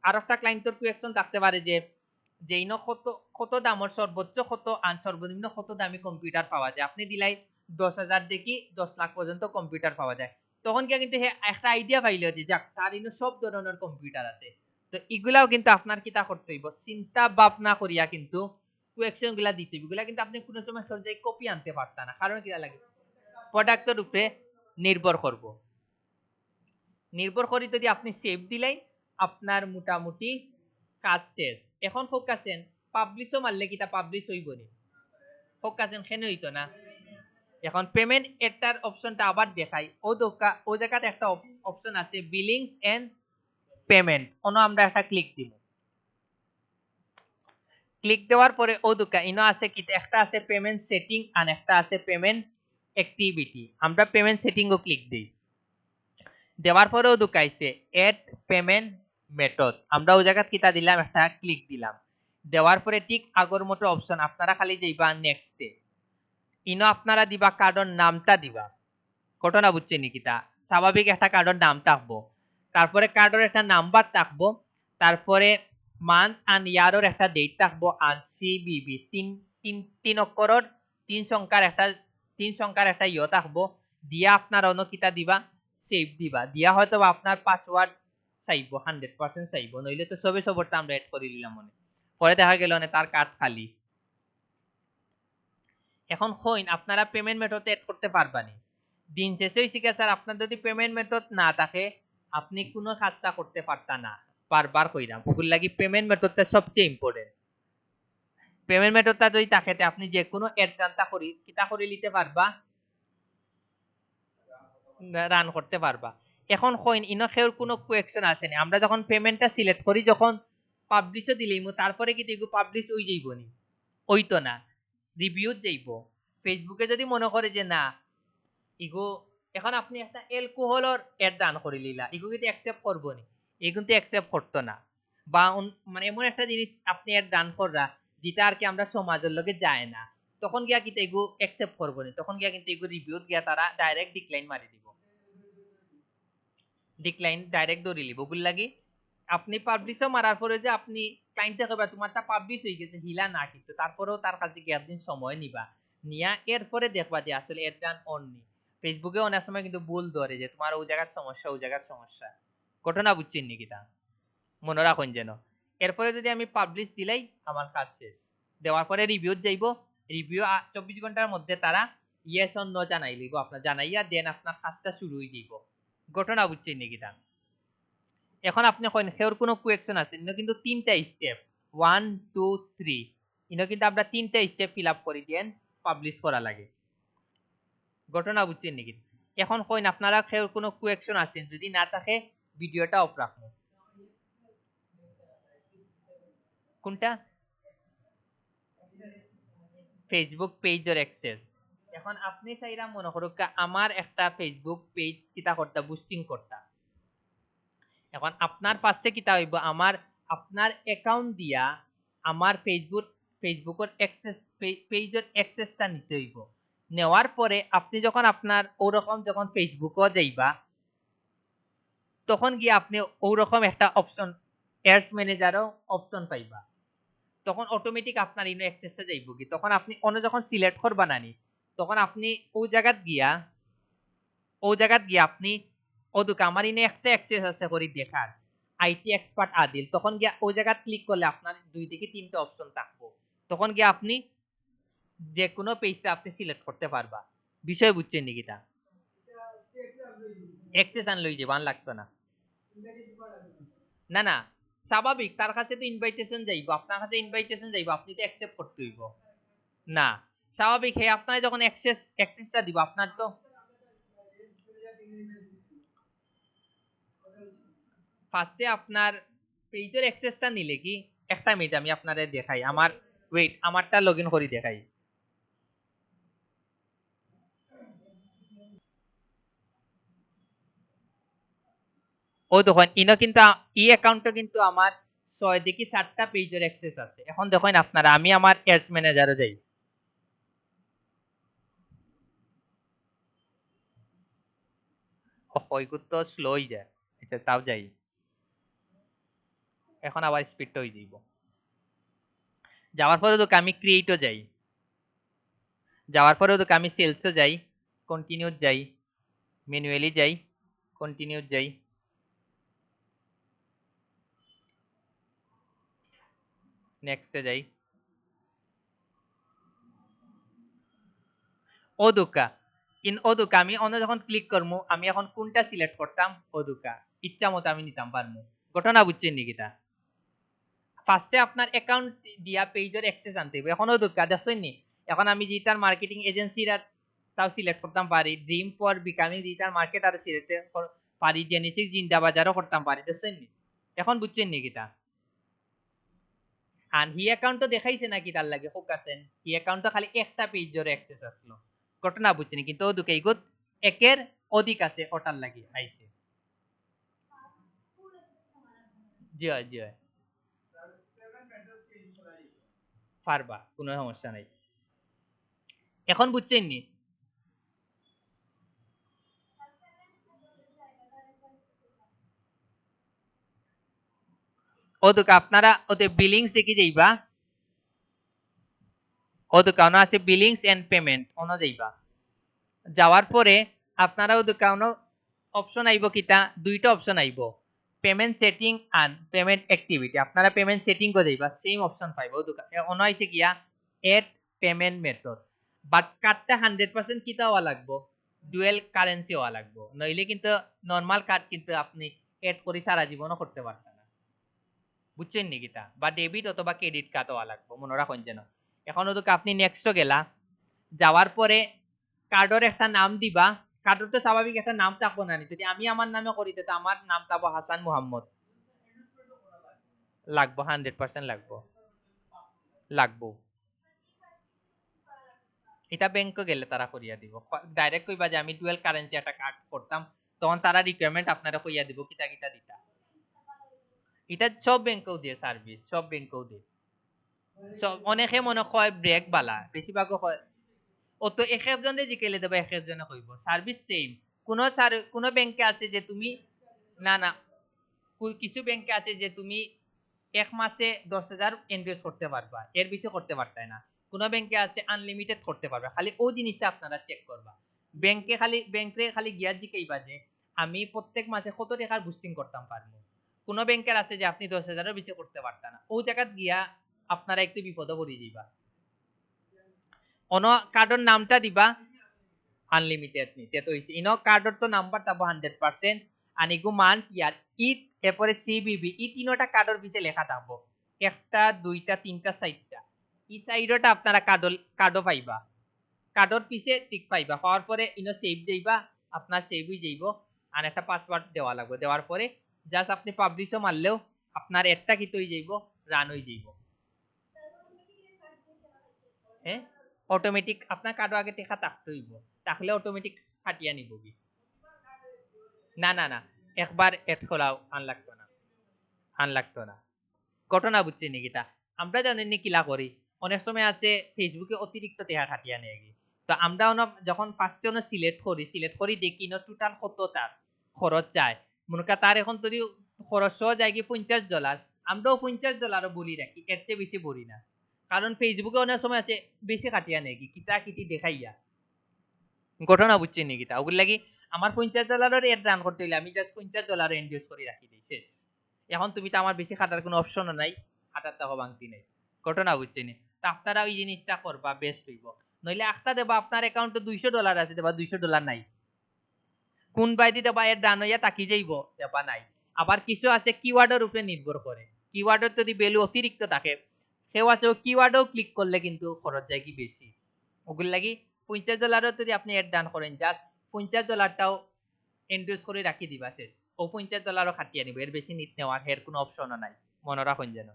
আর একটা ক্লায়েন্টের কোয়েকশন থাকতে পারে যে ইনো কত কত দামের সর্বোচ্চ কত আর সর্বনিম্ন কত দামি কম্পিউটার পাওয়া যায় আপনি দিলাই 10,000 দেখি 10 লাখ পর্যন্ত কম্পিউটার পাওয়া যায় তখন কি কিন্তু একটা আইডিয়া পাইলো যে যাক তার ইনো সব ধরনের কম্পিউটার আছে তো এগুলাও কিন্তু আপনার কিতা করতে হইব চিন্তা ভাবনা করিয়া কিন্তু কোয়েকশন গুলা দিতে হইব এগুলা কিন্তু আপনি কোনো সময় সহজে কপি আনতে পারতা না কারণ কিটা লাগে প্রোডাক্টের উপরে নির্ভর করব নির্ভর করি যদি আপনি সেভ দিলাই আপনার মোটামুটি কাজ শেষ এখন ফোকাসেন পাবলিশও মারলে কিতা পাবলিশ হইব নি ফোকাসেন খেনে হইতো না এখন পেমেন্ট এটার অপশনটা আবার দেখাই ও জায়গাতে একটা অপশন আছে বিলিংস এন্ড পেমেন্ট অন্য আমরা একটা ক্লিক দিব ক্লিক দেওয়ার পরে ও দুকা ইনো আছে কি একটা আছে পেমেন্ট সেটিং আর একটা আছে পেমেন্ট অ্যাক্টিভিটি আমরা পেমেন্ট সেটিং ও ক্লিক দেই দেওয়ার পরে ও দুকাইছে এড পেমেন্ট মেথড আমরা ও জায়গা কিতা দিলাম একটা ক্লিক দিলাম দেওয়ার পরে ঠিক আগর মতো অপশন আপনারা খালি যাইবা নেক্সটে ইনো আপনারা দিবা কার্ডর নামটা দিবা ঘটনা বুঝছেন নি কিতা স্বাভাবিক একটা কার্ডর নাম থাকবো তারপরে কার্ডর একটা নাম্বার থাকবো তারপরে মান্থ এন্ড ইয়ারের একটা ডেট থাকবো আর সিবিবি তিন অক্ষরের তিন সংখ্যার একটা ইয়ে থাকবো দিয়া আপনার অন্য কিতা দিবা সেভ দিবা দিয়া হয়তো আপনার পাসওয়ার্ড চাইবো 100% চাইবো নইলে তো সবে সবরটা আমরা এড করে দিলাম মনে পরে দেখা গেল না তার কার্ড খালি এখন হইন আপনারা পেমেন্ট মেথড এড করতে পারবানি দিন শেষে হইছে কি স্যার আপনার যদি পেমেন্ট মেথড না থাকে আপনি কোনো কাজটা করতে পারতা না বারবার কইরাম ওগুর লাগি পেমেন্ট মেথডটা সবচেয়ে ইম্পর্টেন্ট পেমেন্ট মেথডটা যদি থাকে আপনি যে কোনো এড রানটা করি কিতা করে নিতে পারবা রান করতে পারবা এখন কইন ইনো খের কোনো কোয়েকশন আছে না আমরা যখন পেমেন্টটা সিলেক্ট করি যখন পাবলিশও দিলেইমু তারপরে কি এগু পাবলিশ হই যাইব নি হইতো না রিভিউ যাইব ফেসবুকে যদি মনে করে যে না ইগো এখন আপনি একটা অ্যালকোহলের এড রান করে লিলা ইগো কিন্তু অ্যাকসেপ্ট করবো নি এই কিন্তু অ্যাকসেপ্ট করতো না বা মানে এমন একটা জিনিস আপনি এড রান কররা যেটা আর কি আমরা সমাজের লগে যায় না তখন গিয়া কিন্তু এগু অ্যাকসেপ্ট করবো নি তখন গিয়া কিন্তু এগু রিভিউ গিয়া তারা ডাইরেক্ট ডিক্লাইন মারি দিব ডিক্লাইন ডাইরেক্ট ধরে লিব ওগুল লাগি আপনি পাবলিশও মারার পরে যে আপনি ক্লায়েন্টে কইবা তোমারটা পাবলিশ হয়ে গেছে হিলা না কিন্তু তারপরেও তার কাছে কি একদিন সময় নিবা নিয়া এরপরে দেখবা যে আসলে এর ডান অন নি ফেসবুকে অনেক সময় কিন্তু ভুল ধরে যে তোমার ওই জায়গার সমস্যা ওই জায়গার সমস্যা ঘটনা বুঝছেন নি কিটা মনে রাখুন যেন এরপরে যদি আমি পাবলিশ দিলাই আমার কাজ শেষ দেওয়ার পরে রিভিউ যাইব রিভিউ 24 ঘন্টার মধ্যে তারা ইয়েস অর নো জানাই লিব আপনার জানাইয়া দেন আপনার কাজটা শুরু হয়ে যাইব ঘটনা বুঝছেন নি কিটা এখন আপনি কইন হের কোনো কোয়েকশন আছে ইনো কিন্তু তিনটা স্টেপ 1 2 3 ইনো কিন্তু আমরা তিনটা স্টেপ ফিল আপ করি দেন পাবলিশ করা লাগে ঘটনা বুঝছেন নাকি এখন কইন আপনারা হের কোনো কোয়েকশন আছে যদি না থাকে ভিডিওটা অফ রাখুন কোনটা ফেসবুক পেজের অ্যাক্সেস এখন আপনি চাইরা মনে করুক আমার একটা ফেসবুক পেজ কিতা করতে বুস্টিং করতে এখন আপনার ফার্স্টে কিতা হইব আমার আপনার অ্যাকাউন্ট দিয়া আমার ফেসবুকের অ্যাক্সেস পেজের অ্যাক্সেসটা নিতে হইব নেওয়ার পরে আপনি যখন আপনার ওরকম যখন ফেসবুকও যাইবা তখন গিয়ে আপনি ওরকম একটা অপশন অ্যাডস ম্যানেজারও অপশন পাইবা তখন অটোমেটিক আপনার ইনো অ্যাক্সেসটা যাইব কি তখন আপনি অন্য যখন সিলেক্ট করবা নানি তখন আপনি ও জায়গাত গিয়া আপনি ও দুকা আমার ইনে একটা অ্যাক্সেস আছে করি দেখার আইটি এক্সপার্ট আদিল, তখন গিয়া ও জায়গা ক্লিক করলে আপনার 2 থেকে 3টা অপশন থাকবো, তখন গিয়া আপনি যে কোনো পেজটা আপনি সিলেক্ট করতে পারবা। বিষয় বুঝছেন নাকি? তা অ্যাক্সেস আন লই যাবান লাগতো না। না না, স্বাভাবিক, তার কাছে তো ইনভাইটেশন যাইবো, আপনার কাছে ইনভাইটেশন যাইবো, আপনি তো অ্যাকসেপ্ট করতে হইব না। স্বাভাবিক, হে আপনার যখন অ্যাক্সেসটা দিব আপনার তো ফার্স্টে আপনার পেজের অ্যাক্সেসটা নিলে কি, একটা মিনিট আমি আপনারে দেখাই, আমার ওয়েট আমারটা লগইন করি দেখাই। ও দেখুন ইনো কিন্তু ই অ্যাকাউন্টে কিন্তু আমার 6 থেকে 7টা পেজের অ্যাক্সেস আছে। এখন দেখুন আপনারা, আমি আমার অ্যাডস ম্যানেজারে যাই, হয়কুত তো স্লো হয়ে যায়, আচ্ছা তাও যাই, এখন আবার স্পিডটা হয়ে যাইব। যাওয়ার পরে তো আমি ক্রিয়েটও যাই, যাওয়ার পরেও তো আমি সেলসও যাই, কন্টিনিউ যাই, ম্যানুয়ালি যাই, কন্টিনিউ যাই, নেক্সটে যাই, ওদুকা ইন ওদুকা আমি অন্য যখন ক্লিক করবো আমি এখন কোনটা সিলেক্ট করতাম, ওদুকা ইচ্ছা মতো আমি নিতাম পারবো। ঘটনা বুঝছেন নাকি? তা ফার্স্টে আপনার অ্যাকাউন্ট দিয়া পেজের অ্যাক্সেস আনতে হবে। এখন ওদুকা দেখছেন নি, এখন আমি যেটার মার্কেটিং এজেন্সির তাও সিলেক্ট করতাম পারি, ড্রিম ফর বিকামিং যেটার মার্কেট আর সিলেক্ট পারি, জেনেটিক জিন্দা বাজারও করতাম পারি, দেখছেন নি? এখন বুঝছেন নাকি? তা আর হি অ্যাকাউন্ট তো দেখাইছে নাকি তার লাগে হোক আছেন, হি অ্যাকাউন্ট তো খালি একটা পেজ জোরে অ্যাক্সেস আসলো, ঘটনা বুঝছেন, কিন্তু ও দুকে ইগুত একের অধিক আছে ওটার লাগি আইছে। জি হয়, জি হয়, পারবা, কোনো সমস্যা নাই। এখন বুঝছেন নি? ও দুকে আপনারা ওতে বিলিংস দেখি যাইবা, ও দুকে আছে বিলিংস এন্ড পেমেন্ট অন যাইবা, যাওয়ার পরে আপনারা ও দুকে অপশন আইব কিতা, দুইটা অপশন আইব, payment setting and payment activity. আপনারা পেমেন্ট সেটিং কো যাইবা, সেম অপশন পাইবো অন আইছে গিয়া এড পেমেন্ট মেথড, বাট কার্ডটা 100% কিতা হওয়া লাগবো, ডুয়েল কারেন্সি হওয়া লাগবো, নইলে কিন্তু নরমাল কার্ড কিন্তু আপনি এড করে সারা জীবনও করতে পারতেন না। বুঝছেন নি কিতা? বা ডেবিট অথবা ক্রেডিট কার্ড হওয়া লাগবো, মনে রাখুন যেন। এখন তো আপনি নেক্সট গেলা, যাওয়ার পরে কার্ডের একটা নাম দিবা, কার্ডের তো স্বাভাবিক একটা নাম থাকবো না, যদি আমি আমার নামে করি তো আমার নাম থাকবো হাসান মুহাম্মদ, লাগবো 100% লাগবো, লাগবো। এটা ব্যাংকে গেলে তারা করিয়া দিব, ডাইরেক্ট কইবা যে আমি ডুয়েল কারেন্সি একটা কার্ড করতাম, তখন তারা রিকোয়ারমেন্ট আপনারা কইয়া দিব কিতা কিতা দিতা। এটা সব ব্যাংকেও দিয়ে সার্ভিস, সব ব্যাংকেও দিয়ে। সব অনেকে মনে হয় ব্রেক বালা, বেশিরভাগও হয় ও তো এক একজনে জিকেলে দেবে, এক একজনে কইব সার্ভিস সেম। কোন ব্যাংকে আছে যে তুমি, না না, কিছু ব্যাংকে আছে যে তুমি এক মাসে 10,000 ইনভেস্ট করতে পারবা, এর বেশি করতে পারতাই না। কোন ব্যাংকে আছে আনলিমিটেড করতে পারবা, খালি ও জিনিসটা আপনারা চেক করবা। ব্যাংকে খালি গিয়া জিকাইবা যে আমি প্রত্যেক মাসে কত টাকার বুস্টিং করতাম পারবো। কোন ব্যাংকের আছে যে আপনি 10,000-এর বেশি করতে পারতা না, ও জায়গাত গিয়া আপনারা একটু বিপদে পড়ে যাইবা। অন কার্ডের নামটা দিবা আনলিমিটেড নি তে তো হইছে, ইনো কার্ডের তো নাম্বার তাবো 100%, আনিগু মান ইয়ার ইট, এরপরে সিবিবি, ই তিনটা কার্ডের পিছে লেখা থাকবো, একটা দুইটা তিনটা চারটা, ই সাইডটা আপনারা কার্ডও পাইবা, কার্ডের পিছে টিক পাইবা, পাওয়ার পরে ইনো সেভ যাইবা, আপনার সেভ হয়ে যাইব, আর একটা পাসওয়ার্ড দেওয়া লাগবে, দেওয়ার পরে জাস্ট আপনি পাবলিশও মারলেও আপনার একটা কিত হয়ে যাইব, রান হয়ে যাইব। হ্যাঁ, অটোমেটিক আপনার কার্ড আগে টেকা থাকতে হইব, তাহলে অটোমেটিক কাটিয়া নিব কি। না না না, একবার এড খোলাও আনলাগতো না, আনলাগতো না। ঘটনা বুঝছি নাকি? তা আমরা জানেন নি কিলা করি, অনেক সময় আছে ফেসবুকে অতিরিক্ত টেকা কাটিয়া নেই, তো আমরা যখন ফার্স্টে সিলেক্ট করি দেখি টোটাল কত তার খরচ যায়, মনে কর তার এখন যদি খরচ যায় কি $50, আমরাও $50 বলি রাখি, এর চেয়ে বেশি বলি না, কারণ ফেসবুকে অনেক সময় আছে বেশি কাটিয়া নেই কিতা কিতি দেখাইয়া, ঘটনা বুঝছি নি কিতা ওগুলো লাগি আমার $50 এর রান করতে হইলে আমি জাস্ট $50 ইনভেস্ট করে রাখি দিই শেষ। এখন তুমি তো আমার বেশি খাটার কোনো অপশনও নাই, খাটার টাকা ভাঙতি নাই। ঘটনা বুঝছি নি। তো আপনারা ওই জিনিসটা করবা বেস্ট হইব। নইলে একটা দেবা আপনার অ্যাকাউন্টে $200 আছে, দেবা $200 নাই। কোন বাইদি দেবা এর ডান হইয়া তাকি যাইব, দেবা নাই। আবার কিছু আছে কিওয়ার্ডের উপরে নির্ভর করে, কিওয়ার্ডের যদি ভ্যালু অতিরিক্ত থাকে, কেউ আছে ও কিওয়ার্ডেও ক্লিক করলে কিন্তু খরচ যায় কি বেশি। ওগুলো লাগি $50 যদি আপনি এর ডান করেন, জাস্ট $50টাও ইনভেস্ট করে রাখি দিবা শেষ। ও $50 খাটিয়ে নিব, এর বেশি নিট নেওয়ার এর কোনো অপশনও নাই, মনে রাখুন যেন।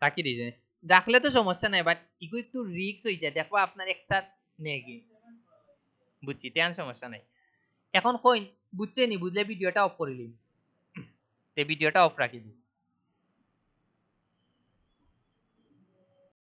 রাখি দিয়েছে, রাখলে তো সমস্যা নাই, বাট ইগো একটু রিস্ক হয়ে যায়, দেখো আপনার এক্সট্রা নেগি। বুঝছি, তেমন সমস্যা নাই। এখন কইন বুঝছে নি, বুঝলে ভিডিওটা অফ করে নিন, ভিডিওটা অফ রাখি দিন।